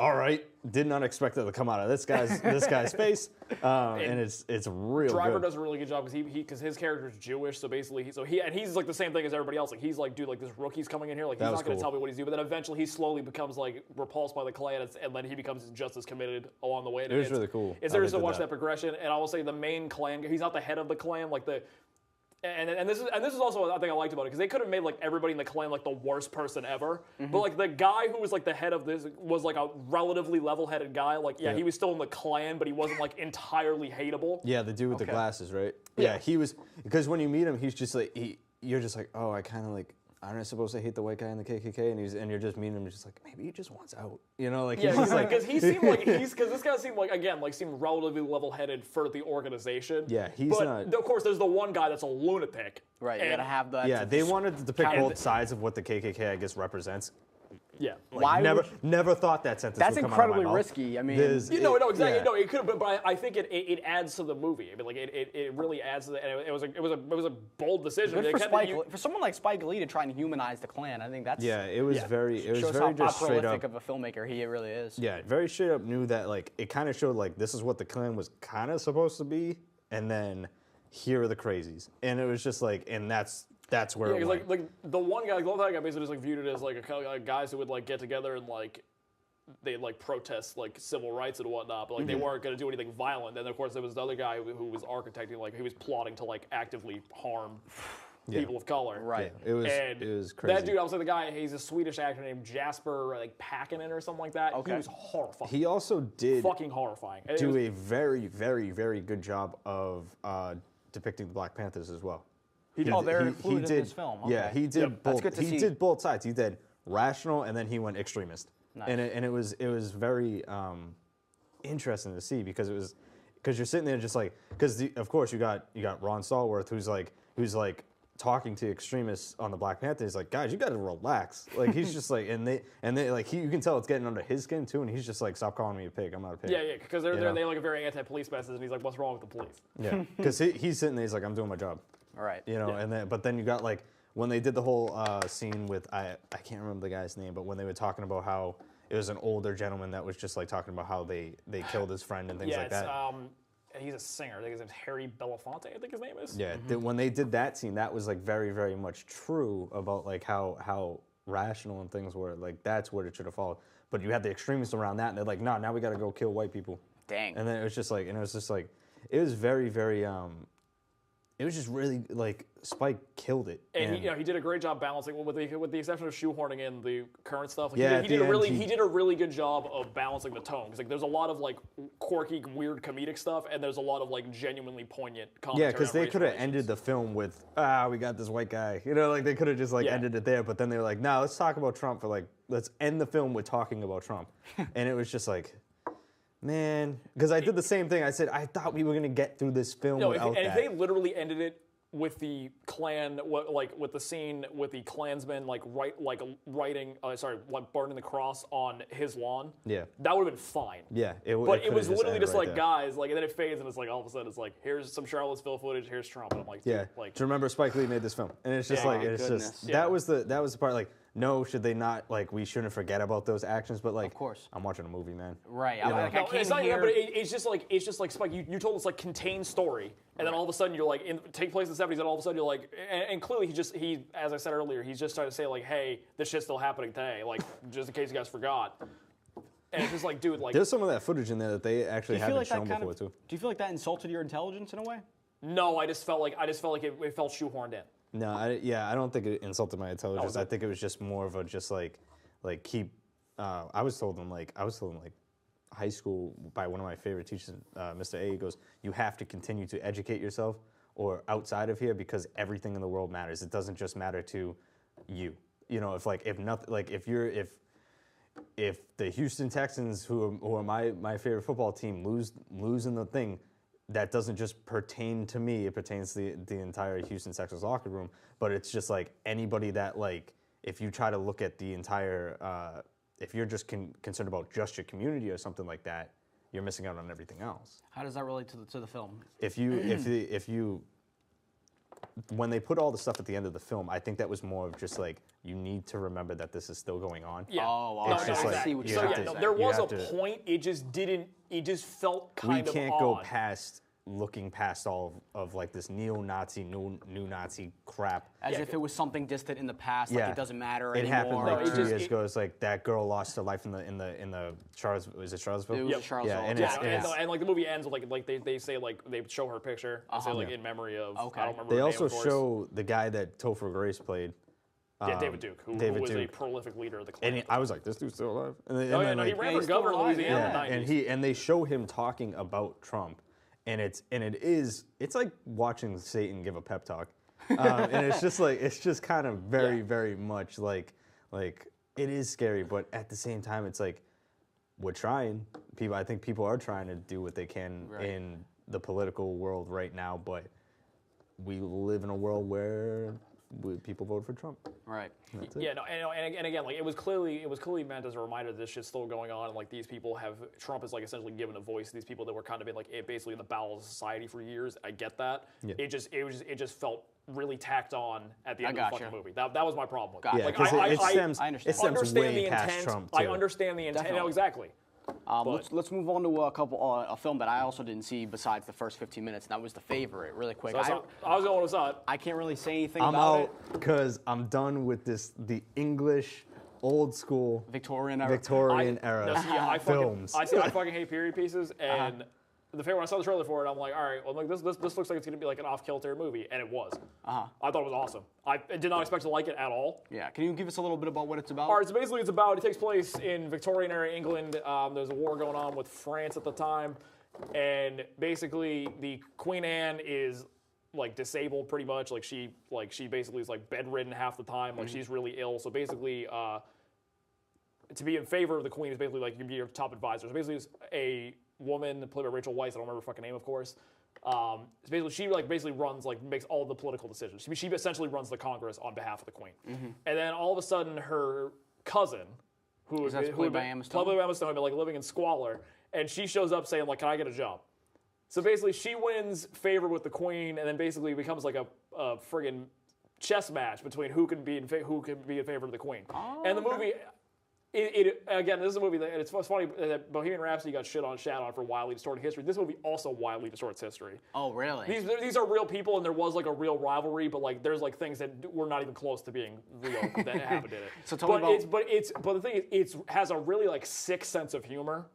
all right, did not expect it to come out of this guy's face, and it's real. Driver good. does a really good job because his character's Jewish, so basically he's like the same thing as everybody else. Like he's like, dude, like this rookie's coming in here, like he's not going to tell me what he's doing. But then eventually he slowly becomes like repulsed by the Klan, and then he becomes just as committed along the way. It was really cool. It's there to watch that progression, and I will say the main Klan, he's not the head of the Klan, like the. And this is also a thing I liked about it, because they could have made like everybody in the Klan like the worst person ever, but like the guy who was like the head of this was like a relatively level-headed guy. Like he was still in the Klan, but he wasn't like entirely hateable. Yeah, the dude with the glasses, right? Yeah, he was, because when you meet him, he's just like you're just like, oh, I kind of like. Aren't I supposed to hate the white guy in the KKK? And you're just meeting him, just like, maybe he just wants out, you know? Like he's like, because he seemed like because this guy seemed like seemed relatively level-headed for the organization. Yeah, he's but not. Of course, there's the one guy that's a lunatic. Right, you gotta have that. Yeah, they wanted to depict both sides of what the KKK, I guess, represents. Yeah. Like, never thought that sentence That's would come out of my incredibly mouth. risky. I mean, no, exactly. Yeah. No, it could, but I think it adds to the movie. I mean, like it really adds to the. And it was a bold decision. Good for someone like Spike Lee to try and humanize the Klan. I think that's it was very shows very how just straight prolific up of a filmmaker he really is. Yeah, very straight up knew that like it kind of showed like this is what the Klan was kind of supposed to be, and then here are the crazies, and it was just like, and that's where it went. like the one guy, the other guy basically just like viewed it as like a kind of like guys who would like get together and like they'd like protest like civil rights and whatnot, but like they weren't going to do anything violent. And of course there was the other guy who was architecting, like he was plotting to like actively harm people of color. Right. Yeah, it was crazy. That dude, I was like the guy, he's a Swedish actor named Jasper like Packanen or something like that. Okay. He was horrifying. He also did fucking horrifying. do a very, very, very good job of depicting the Black Panthers as well. He did. Oh, they're included in this film. Okay. Yeah, he did both. That's good to see. He did both sides. He did rational, and then he went extremist. Nice. And it was very interesting to see, because you're sitting there just like, because of course you got Ron Stallworth who's like talking to extremists on the Black Panther. He's like, guys, you got to relax. Like he's just like, and they like you can tell it's getting under his skin too, and he's just like, stop calling me a pig. I'm not a pig. Yeah, because they like a very anti-police message, and he's like, what's wrong with the police? Yeah, because he's sitting there, he's like, I'm doing my job. All right. You know, and then you got like when they did the whole scene with I can't remember the guy's name, but when they were talking about how it was an older gentleman that was just like talking about how they killed his friend and things like that. He's a singer. I think his name's Harry Belafonte, I think his name is. Yeah, when they did that scene, that was like very, very much true about like how rational and things were. Like that's what it should have followed. But you had the extremists around that, and they're like, no, now we got to go kill white people. Dang. And then it was just like, it was very, very it was just really like Spike killed it, and he did a great job balancing, with the exception of shoehorning in the current stuff. Like, yeah, he did a really good job of balancing the tone, because like there's a lot of like quirky, weird comedic stuff, and there's a lot of like genuinely poignant commentary. Yeah, because they could have ended the film with we got this white guy, you know, like they could have just like ended it there, but then they were like, no, let's talk about Trump for like let's end the film with talking about Trump, and it was just like. Man, because I did the same thing. I said, I thought we were going to get through this film without that. If they literally ended it with the Klan, like with the scene with the Klansmen, burning the cross on his lawn, that would have been fine. Yeah, it was literally just like, guys, like, and then it fades, and it's like, all of a sudden, it's like, here's some Charlottesville footage, here's Trump, and I'm like, yeah. Like, do you remember Spike Lee made this film? And it's just that was the part, like, no, should they not, like, we shouldn't forget about those actions, but like, of course, I'm watching a movie, man. Right. It's just like Spike, you told us like contained story, and then all of a sudden you're like, take place in the 70s, and all of a sudden you're like, and clearly he, as I said earlier, he's just trying to say like, hey, this shit's still happening today, like, just in case you guys forgot. And it's just like, dude, like, there's some of that footage in there that they actually haven't shown before too. Do you feel like that insulted your intelligence in a way? No, I just felt like it felt shoehorned in. No, I don't think it insulted my intelligence. I think it was just more of a keep. I was told in high school by one of my favorite teachers, Mr. A. He goes, you have to continue to educate yourself or outside of here, because everything in the world matters. It doesn't just matter to you. You know, if the Houston Texans, who are my favorite football team, lose in the thing, that doesn't just pertain to me. It pertains to the entire Houston Texans locker room. But it's just like anybody that, like, if you try to look at the entire, if you're just concerned about just your community or something like that, you're missing out on everything else. How does that relate to the film? If you when they put all the stuff at the end of the film, I think that was more of just like, you need to remember that this is still going on. Yeah. Oh, It's just like, see what you you're have saying. to- there you was a have to- point. It just didn't. It just felt kind We of can't odd. go past looking past all of like this neo-Nazi, new Nazi crap. As if it was something distant in the past, like it doesn't matter It anymore. happened like No, it 2 just- years ago. It's like that girl lost her life in the Charlottesville. Is it Charlottesville? It was Charlottesville. Yeah, and Yeah, it's, and like the movie ends with like they say like they show her picture and say like in memory of. Okay. I don't remember. they her also name, of course. show the guy that Topher Grace played. David Duke, who was a prolific leader of the Klan. And I was like, this dude's still alive. And Oh yeah, no, he ran for he's still governor of alive, Louisiana yeah, in the 90s. and they show him talking about Trump, and it's like watching Satan give a pep talk, and it's just kind of very much like it is scary, but at the same time it's like we're trying. I think people are trying to do what they can in the political world right now, but we live in a world where people vote for Trump. Right. That's it. Yeah, no, and again, like it was clearly meant as a reminder that this shit's still going on, and like these people Trump is like essentially given a voice to these people that were kind of in like basically in the bowels of society for years. I get that. Yeah. It just felt really tacked on at the end of the fucking movie. That was my problem with it. Yeah, Like, because it stems I understand. way past Trump too. I understand the intent. No, exactly. Let's move on to a film that I also didn't see besides the first 15 minutes, and that was The Favorite. Really quick. So I was the one who saw it. I can't really say anything I'm about out because I'm done with the English old school Victorian era. Victorian era No, see, I films. I fucking hate period pieces, and the favorite when I saw the trailer for it, I'm like, all right, well, like this looks like it's gonna be like an off-kilter movie, and it was. I thought it was awesome. I did not expect to like it at all. Yeah. Can you give us a little bit about what it's about? All right, so basically it takes place in Victorian era England. There's a war going on with France at the time, and basically the Queen Anne is like disabled pretty much. Like she basically is like bedridden half the time. Like she's really ill. So basically, to be in favor of the Queen is basically like you be your top advisor. So basically, it's a woman played by Rachel Weisz. I don't remember her fucking name, of course. It's basically she runs makes all the political decisions. She essentially runs the Congress on behalf of the Queen. And then all of a sudden, her cousin, who Is that played by Emma Stone? played by Emma Stone, had been like living in squalor, and she shows up saying like, "Can I get a job?" So basically, she wins favor with the Queen, and then basically becomes like a friggin' chess match between who can be in favor of the Queen. And the movie. Again, this is a movie that it's funny that Bohemian Rhapsody got shat on for wildly distorted history. This movie also wildly distorts history. Oh, really? These are real people, and there was like a real rivalry, but like there's like things that were not even close to being real that happened in it. So tell me about. But the thing is, it has a really like sick sense of humor.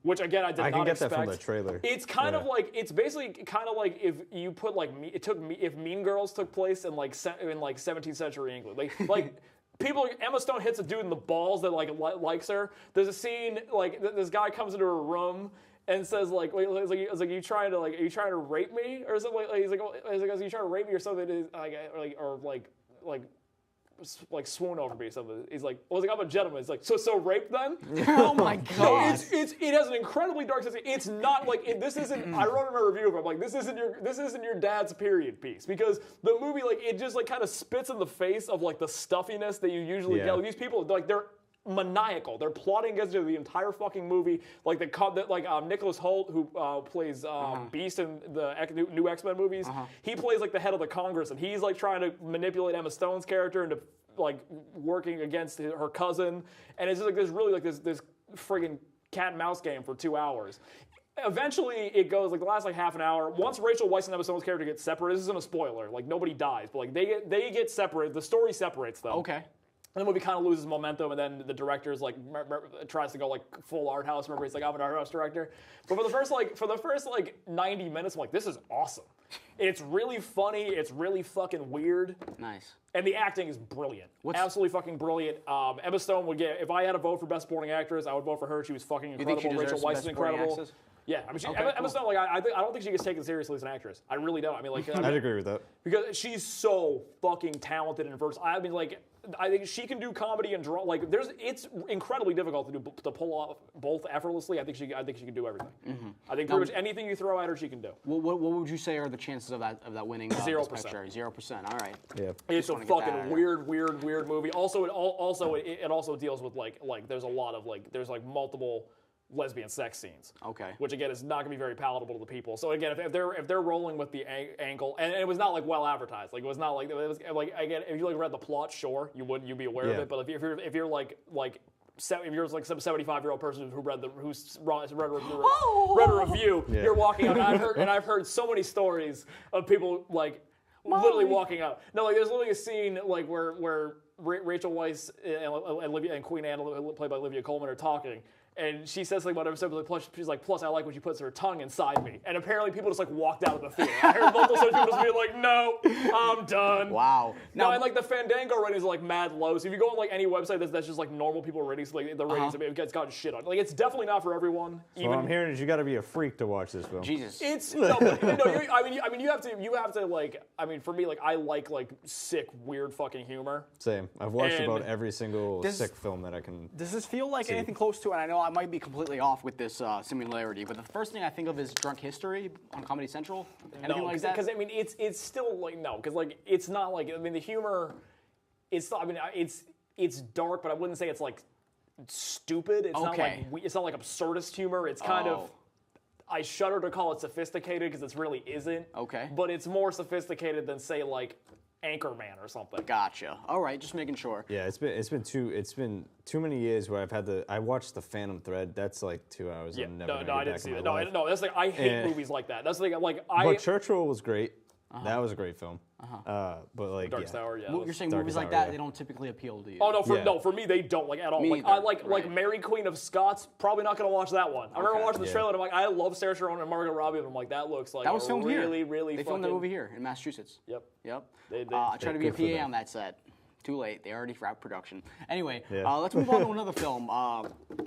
Which again I did I not can get expect. that from the trailer. It's kind of like basically kind of like if you put like if Mean Girls took place in like 17th century England, like Emma Stone hits a dude in the balls that likes her. There's a scene like this guy comes into her room and says like, wait, are you trying to rape me or something? He's like, are you trying to rape me or something? Like swoon over me or something. He's like, well, I'm a gentleman. He's like, so rape then? Oh my God! It has an incredibly dark sense. It's not like this isn't. I wrote in a review of it. I'm like, this isn't your dad's period piece, because the movie it just kind of spits in the face of like the stuffiness that you usually get. Like, these people they're maniacal. They're plotting against you the entire fucking movie. Like Nicholas Hoult, who plays Beast in the new X-Men movies, he plays like the head of the Congress, and he's like trying to manipulate Emma Stone's character into like working against her cousin, and it's just like this friggin' cat and mouse game for 2 hours. Eventually, it goes like the last half an hour. Once Rachel Weisz and Emma Stone's character get separated, this isn't a spoiler. Like nobody dies, but like they get separated. The story separates them. Okay. And the movie kind of loses momentum, and then the director's tries to go full art house. Remember, he's like, I'm an art house director. But for the first 90 minutes, I'm like, this is awesome. It's really funny. It's really fucking weird. Nice. And the acting is brilliant. Absolutely fucking brilliant. Emma Stone would get, if I had a vote for Best Supporting Actress, I would vote for her. She was fucking incredible. You think she Rachel deserves Weisz Best is Supporting incredible. Actress? Yeah, I mean, Okay, Emma Stone, I don't think she gets taken seriously as an actress. I really don't. I mean, I'd agree with that. because she's so fucking talented and versatile. I mean, I think she can do comedy and draw. It's incredibly difficult to pull off both effortlessly. I think she can do everything. I think pretty much anything you throw at her, she can do. What would you say are the chances of that winning? 0%. 0%. All right. Yeah. It's a wanna get that out fucking of weird movie. Also, it also deals with like there's a lot of there's multiple lesbian sex scenes. Okay. Which again is not going to be very palatable to the people. So again, if they're rolling with the angle, and it was not like well advertised, like it was not like it was like again, if you like read the plot, sure, you'd be aware of it. But if you're like if you're like some 75-year-old person who read a review, you're walking out. I've heard so many stories of people like literally walking out. No, like there's literally a scene like where Rachel Weisz and Queen Anne, played by Olivia Colman, are talking. And she says something about every plus she's like, plus I like when she puts her tongue inside me. And apparently people just like walked out of the theater. I heard multiple people just being like, no, I'm done. Wow. Now, and like the Fandango ratings are like mad low. So if you go on like any website that's just like normal people ratings, like the ratings, it gets gotten shit on. Like it's definitely not for everyone. So what I'm hearing is you got to be a freak to watch this film. Jesus. It's I mean you have to like, I mean for me, like I like sick, weird fucking humor. Same. I've watched about every single sick film that I can. Does this feel like anything close to it? I know I might be completely off with this similarity, but the first thing I think of is Drunk History on Comedy Central. Anything like that? Because I mean, it's still like no, because like it's not like I mean the humor. It's not, I mean it's dark, but I wouldn't say it's like stupid. It's not like it's not like absurdist humor. It's kind of. I shudder to call it sophisticated because it really isn't. Okay. But it's more sophisticated than say like Anchorman or something. Gotcha. All right, just making sure. Yeah, it's been too many years where I watched The Phantom Thread. That's like 2 hours. Yeah, I'm never no, I didn't see that. No, that's like I hate And- movies like that. That's like But Churchill was great. That was a great film. But like Dark Tower, yeah. You're saying Dark movies like Tower, that, they don't typically appeal to you. Oh no, Yeah. for me they don't like at all. Me Like either, I like right. Mary Queen of Scots. Probably not gonna watch that one. I remember watching the Yeah. trailer and I'm like, I love Saoirse Ronan and Margot Robbie, but I'm like, that looks like That was filmed really, here. really. They filmed that movie here in Massachusetts. Yep. Yep. They I tried to be a good for PA them. on that set. Too late. They already wrapped production. Anyway, Yeah. let's move on to another film.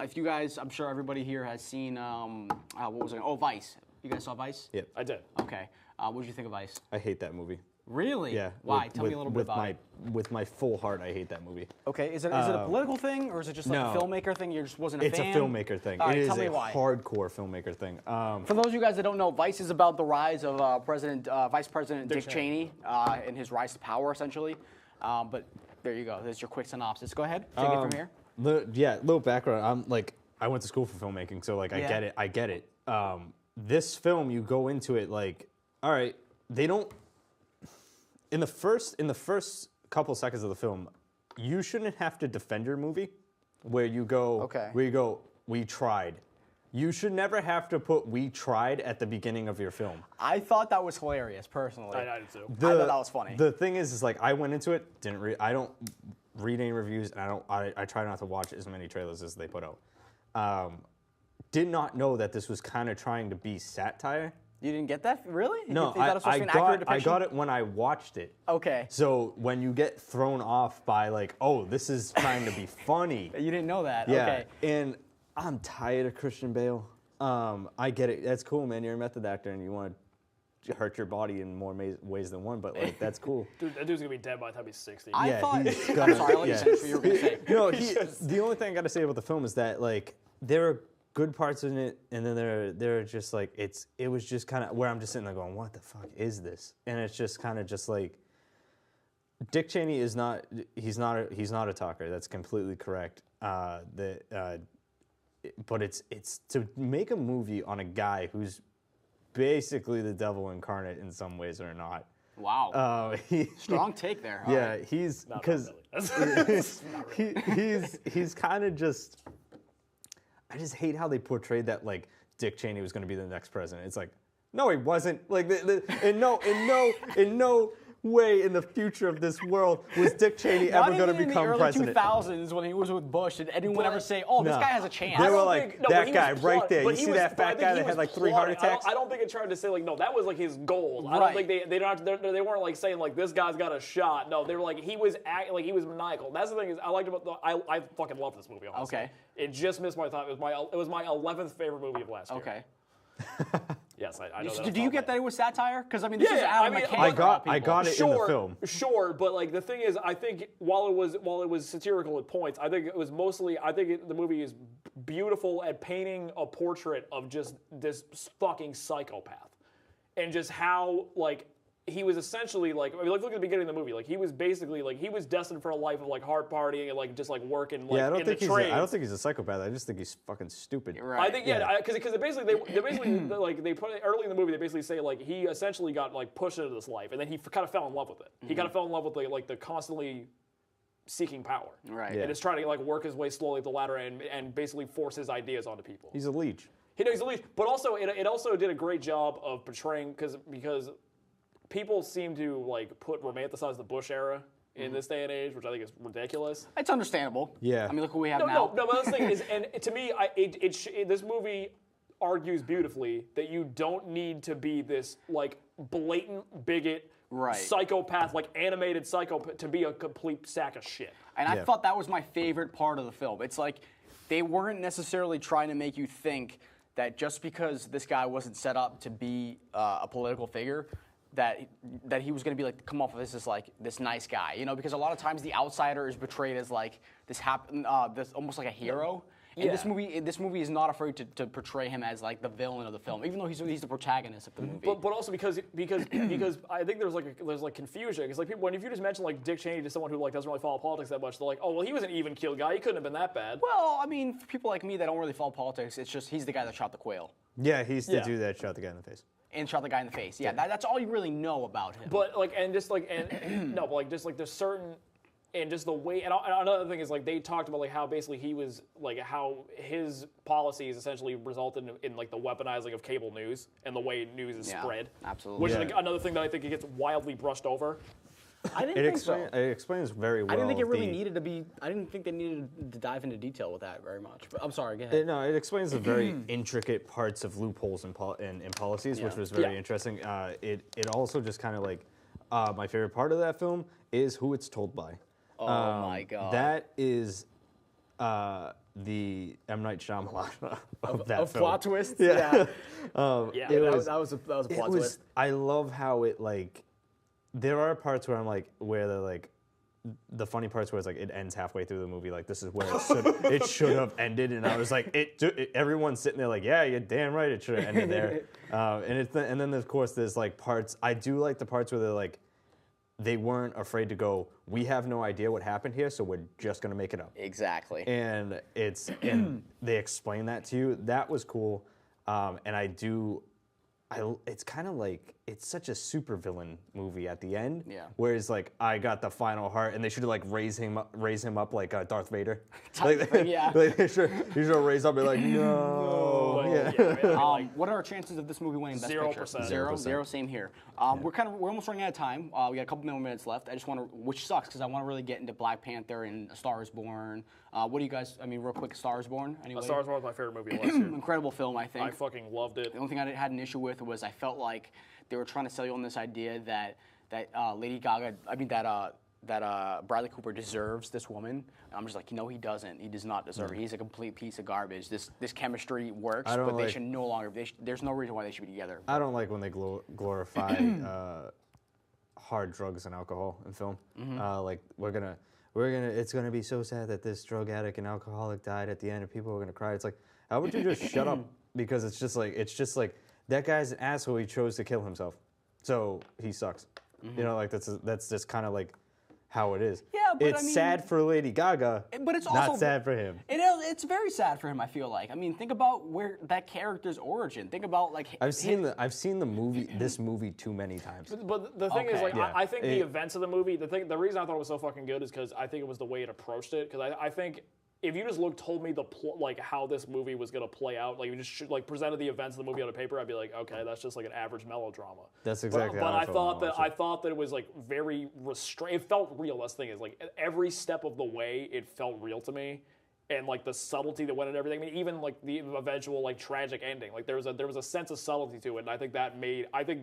If you guys, I'm sure everybody here has seen, what was it? Oh, Vice. You guys saw Vice? Yep. I did. Okay. What did you think of Vice? I hate that movie. Really? Yeah. Why? Tell me a little bit with about my, it. With my full heart, I hate that movie. Okay. Is it a political thing, or is it just like a no. filmmaker thing? You just wasn't a It's fan? a filmmaker thing. All right, It is tell me a why. hardcore filmmaker thing. For those of you guys that don't know, Vice is about the rise of Vice President Dick Cheney and his rise to power, essentially. But there you go. There's your quick synopsis. Go ahead. Take it from here. Little background. I went to school for filmmaking, so like I get it. This film, you go into it like, all right, they don't. In the first couple seconds of the film, you shouldn't have to defend your movie, where you go, we tried. You should never have to put "we tried" at the beginning of your film. I thought that was hilarious, personally. I did too. I thought that was funny. The thing is like I went into it, I don't read any reviews, and I try not to watch as many trailers as they put out. Did not know that this was kind of trying to be satire. You didn't get that? Really? No, you thought it was supposed to be an accurate I depiction? got it when I watched it. Okay. So when you get thrown off by like, oh, this is trying to be funny. You didn't know that? Yeah. Okay. And I'm tired of Christian Bale. I get it. That's cool, man. You're a method actor and you want to hurt your body in more ways than one, but like that's cool. Dude, that dude's gonna be dead by the time he's 60. I thought. he's I'm gonna- sorry, I'll let you finish what you were going to say. No, the only thing I gotta say about the film is that like there are good parts in it, and then there are just like it was just kind of where I'm just sitting there going, what the fuck is this? And it's just kind of just like Dick Cheney is not he's not a talker. That's completely correct. But it's to make a movie on a guy who's basically the devil incarnate in some ways or not. Wow. Strong take there. All Yeah, right. he's Not because really. he's kind of just. I just hate how they portrayed that like Dick Cheney was going to be the next president. It's like, no, he wasn't. Like, in no way in the future of this world was Dick Cheney ever going to become president. Not even in the early 2000s when he was with Bush did anyone ever say, "Oh, this No. guy has a chance." They were don't like, think- no, but that he guy was right there. but You he see was- that but I fat think guy he that was had like 3 heart plotting. attacks? I don't think it tried to say like, no, that was like his goal. I Right. don't think they weren't like saying like this guy's got a shot. No, they were like he was he was maniacal. That's the thing is I liked about I fucking love this movie. Honestly. Okay. It just missed my time. It was my 11th favorite movie of last year. Okay. Yes, I know that. Did you get that it was satire? Because I mean, this is Yeah, Adam I mean, McKay. I for a lot of got people. it in the film. Sure, but like the thing is, I think while it was satirical at points, I think it was mostly. The movie is beautiful at painting a portrait of just this fucking psychopath, and just how like he was essentially like, I mean, like look at the beginning of the movie. Like he was basically like he was destined for a life of like hard partying and like just like working like I don't in think the trades. I don't think he's a psychopath. I just think he's fucking stupid. Right. I think because they basically like they put it early in the movie. They basically say like he essentially got like pushed into this life, and then he kind of fell in love with it. He kind of fell in love with the constantly seeking power. Right. And just trying to like work his way slowly up the ladder and basically force his ideas onto people. He's a leech. He's a leech, but also it also did a great job of portraying because people seem to like romanticize the Bush era in this day and age, which I think is ridiculous. It's understandable. Yeah. I mean, look what we have No, now. but the thing is, and to me, this movie argues beautifully that you don't need to be this like blatant bigot, psychopath, like animated psychopath to be a complete sack of shit. And I thought that was my favorite part of the film. It's like they weren't necessarily trying to make you think that just because this guy wasn't set up to be a political figure, that he was going to be like come off of this as like this nice guy, you know? Because a lot of times the outsider is portrayed as like this almost like a hero. And this movie is not afraid to portray him as like the villain of the film, even though he's the protagonist of the movie. But also because I think there's confusion because like people if you just mention like Dick Cheney to someone who like doesn't really follow politics that much, they're like, oh well, he was an even keeled guy, he couldn't have been that bad. Well, I mean, for people like me that don't really follow politics, it's just he's the guy that shot the quail. Yeah, he's the dude that shot the guy in the face. And shot the guy in the face. Yeah, that's all you really know about him. But like no, but like just like there's certain. And just the way, and another thing is like they talked about like how basically he was like how his policies essentially resulted in like the weaponizing of cable news and the way news is spread. Absolutely. Which is like another thing that I think it gets wildly brushed over. I didn't think so. It explains very well. I didn't think it really needed to be. I didn't think they needed to dive into detail with that very much. But I'm sorry. Go ahead. No, it explains the very intricate parts of loopholes in policies, which was very interesting. It also just kind of like my favorite part of that film is who it's told by. Oh my God! That is the M. Night Shyamalan of that film. Plot twist. Yeah. That was a plot twist. I love how it like. There are parts where I'm like, where they're like, the funny parts where it's like it ends halfway through the movie. Like this is where it should have ended, and I was like, everyone's sitting there like, yeah, you're damn right, it should have ended there. And then of course there's like parts. I do like the parts where they're like. They weren't afraid to go, we have no idea what happened here, so we're just going to make it up. Exactly. And they explain that to you. That was cool. It's kind of like, it's such a supervillain movie at the end. Yeah. Whereas like, I got the final heart, and they should have like raise him up like Darth Vader. Yeah. Like he should have raised up and be like, no. What are our chances of this movie winning Best 0%. Picture? Zero. Same here. We're almost running out of time. We got a couple more minutes left. I just want to, which sucks because I want to really get into Black Panther and A Star Is Born. What do you guys? I mean, real quick, A Star Is Born. Anyway? A Star Is Born was my favorite movie last year. Incredible film, I think. I fucking loved it. The only thing I had an issue with was I felt like they were trying to sell you on this idea that Lady Gaga, that Bradley Cooper deserves this woman. And I'm just like, no, he doesn't. He does not deserve her. He's a complete piece of garbage. This chemistry works, but they should no longer. There's no reason why they should be together. I don't like when they glorify hard drugs and alcohol in film. Like it's gonna be so sad that this drug addict and alcoholic died at the end, and people are gonna cry. It's like, how would you just shut up? Because it's just like that guy's an asshole. He chose to kill himself, so he sucks. You know, like that's just kind of like how it is. Yeah, but it's sad for Lady Gaga, but it's not also sad for him. It's very sad for him. I feel like. I mean, think about where that character's origin. Think about like. I've seen the movie, this movie too many times. But the thing is, like, I think the events of the movie, the reason I thought it was so fucking good is because I think it was the way it approached it. Because I think if you just told me like how this movie was gonna play out, like you just presented the events of the movie on a paper, I'd be like, okay, that's just like an average melodrama. That's exactly. But I thought that it was like very restrained. It felt real. That's the thing is like every step of the way, it felt real to me. And like the subtlety that went in everything, I mean, even like the eventual like tragic ending, like there was a sense of subtlety to it, and I think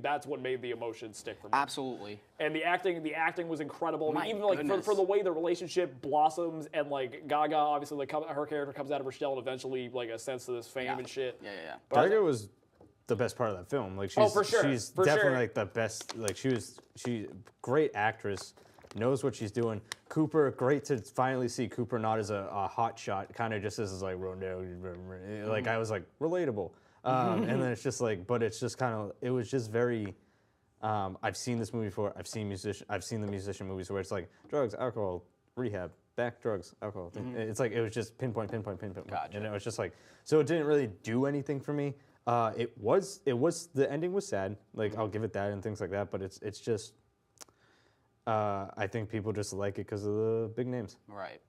that's what made the emotion stick for me. Absolutely. And the acting was incredible. I mean, even goodness. like for the way the relationship blossoms, and like Gaga obviously like her character comes out of her shell and eventually like a sense of this fame and shit. Yeah. Gaga was the best part of that film. Like she's for sure. She's definitely like the best. Like she's great actress. Knows what she's doing. Cooper, great to finally see Cooper not as a hot shot, kind of just as like I was like relatable, and then it's just like, but it's just kind of, it was just very, I've seen this movie before. I've seen the musician movies where it's like drugs, alcohol, rehab, back, drugs, alcohol. It's like it was just pinpoint. Gotcha. And it was just like, so it didn't really do anything for me. It was the ending was sad. Like I'll give it that and things like that. But it's just, I think people just like it because of the big names. Right.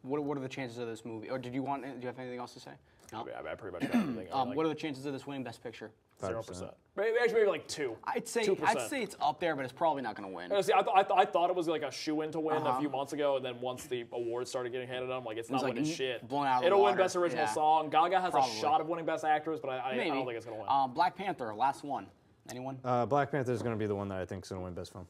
What are the chances of this movie? Or do you have anything else to say? No. I pretty much got everything. What are the chances of this winning Best Picture? 0%. Maybe like 2. I'd say 2%. it's up there, but it's probably not going to win. See, I thought it was like a shoe-in to win a few months ago, and then once the awards started getting handed out, I'm like, it's not like winning shit. blown out of the It'll win water. Best Original Yeah. Song. Gaga has Probably. a shot of winning Best Actress, but I Maybe. don't think it's going to win. Black Panther, last one. Anyone? Black Panther is going to be the one that I think is going to win Best Film.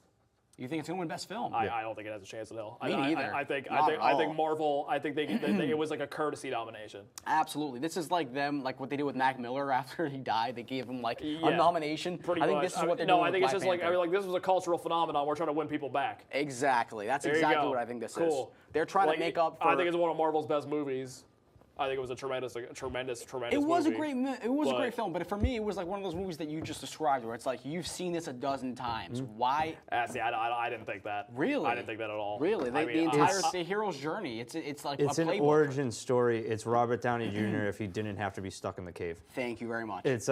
You think it's going to win Best Film? I don't think it has a chance in hell. Me neither. I think Not at all. Marvel. I think it was like a courtesy nomination. Absolutely. This is like them, like what they did with Mac Miller after he died. They gave him like a Yeah, nomination. Pretty I think much. this is what they're no, doing. I think with it's just Black like Panther. this was a cultural phenomenon. We're trying to win people back. Exactly. That's There you exactly go. what I think this is. Cool. They're trying Like, to make up for. I think it's one of Marvel's best movies. I think it was a tremendous It was movie. a great film, but for me, it was like one of those movies that you just described, where it's like you've seen this a dozen times. Why? See, I didn't think that. Really? I didn't think that at all. Really, I the mean, entire the hero's journey. It's like It's a an playbook. origin story. It's Robert Downey Jr. if he didn't have to be stuck in the cave. Thank you very much. It's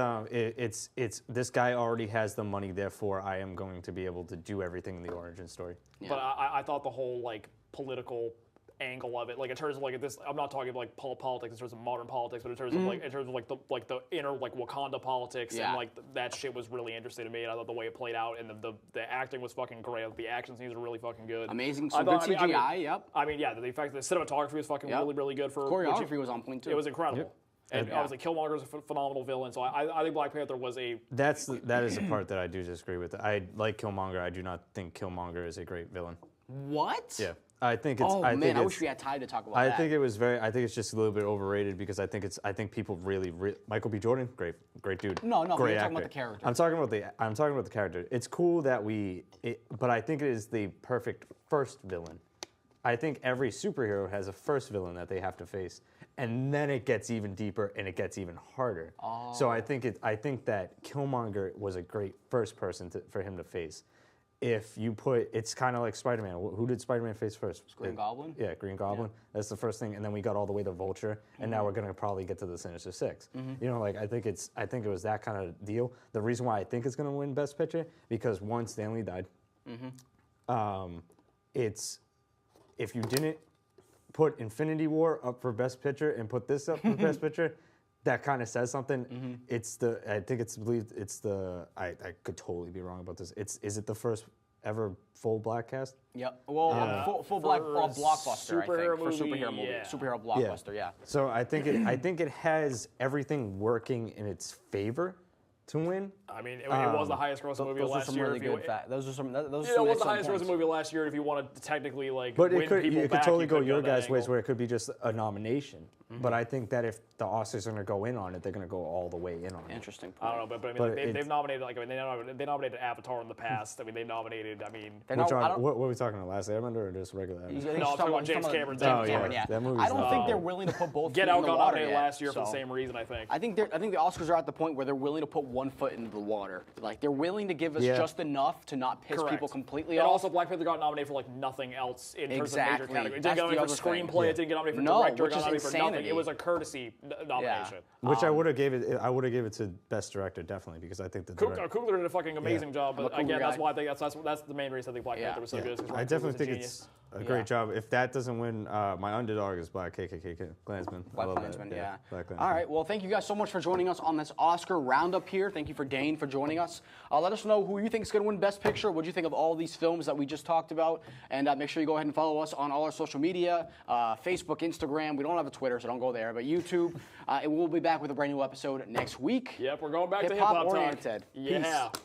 this guy already has the money, therefore I am going to be able to do everything in the origin story. But I thought the whole like political angle of it, like in terms of like this, I'm not talking like politics in terms of modern politics, but in terms of the inner like Wakanda politics and like that shit was really interesting to me, and I thought the way it played out and the acting was fucking great. The action scenes were really fucking good. Amazing, some good CGI. Yep. I mean, yeah, the fact that the cinematography was fucking really good for Choreography was on point too. It was incredible. And obviously, Killmonger was a phenomenal villain, so I think Black Panther was a. That is the part that I do disagree with. I like Killmonger. I do not think Killmonger is a great villain. What? Yeah, I think it's. Oh man, I wish we had time to talk about that. I think it's just a little bit overrated because I think people really Michael B. Jordan, great dude. No, great we're talking actor. about the character. I'm talking about the character. It's cool that but I think it is the perfect first villain. I think every superhero has a first villain that they have to face, and then it gets even deeper and it gets even harder. Oh. So I think that Killmonger was a great first person for him to face. If you it's kind of like Spider-Man. Who did Spider-Man face first? Green Goblin? Yeah, Green Goblin. Yeah. That's the first thing, and then we got all the way to Vulture, and now we're gonna probably get to the Sinister Six. You know, like I think it was that kind of deal. The reason why I think it's gonna win Best Picture because one, Stan Lee died. If you didn't put Infinity War up for Best Picture and put this up for Best Picture, that kind of says something. I could totally be wrong about this. Is it the first ever full black cast? Yep. Well, full black blockbuster. I think for superhero movie, superhero blockbuster. Yeah. So I think it has everything working in its favor to win. I mean, it was the highest grossing movie last year. Those are some. Those it was the highest grossing movie last year. If you wanted to technically like but win it could, people you back, could totally you go could your that guys' ways angle. where it could be just a nomination. But I think that if the Oscars are going to go in on it, they're going to go all the way in on it. Interesting point. I don't know, but I mean, like, they've nominated they nominated Avatar in the past. I mean, they nominated. What are we talking about? Last Airbender or just regular Airbender? No, I'm talking about James Cameron. Yeah. That movie's I don't think they're willing to put both. Get feet Out in the got water nominated yet, last year for the so. same reason. I think. I think the Oscars are at the point where they're willing to put one foot into the water. Like they're willing to give us just enough to not piss people completely off. And also, Black Panther got nominated for like nothing else in terms of major categories. It didn't get nominated for screenplay. It didn't get nominated for director. It got nominated for nothing. It was a courtesy nomination. Which I would have gave it. I would have gave it to Best Director definitely because I think the Coogler did a fucking amazing job. But again, guy. that's why I think that's the main reason I think Black Panther was so good. I definitely think it's a great job. If that doesn't win, my underdog is Black KKK Klansman. Black Klansman, yeah. Black Klansman. All right, well, thank you guys so much for joining us on this Oscar roundup here. Thank you for Dane for joining us. Let us know who you think is going to win Best Picture. What do you think of all these films that we just talked about? And make sure you go ahead and follow us on all our social media, Facebook, Instagram. We don't have a Twitter, so don't go there, but YouTube. And we'll be back with a brand new episode next week. Yep, we're going back to Hip-hop hip-hop talk. oriented. Yeah. Peace.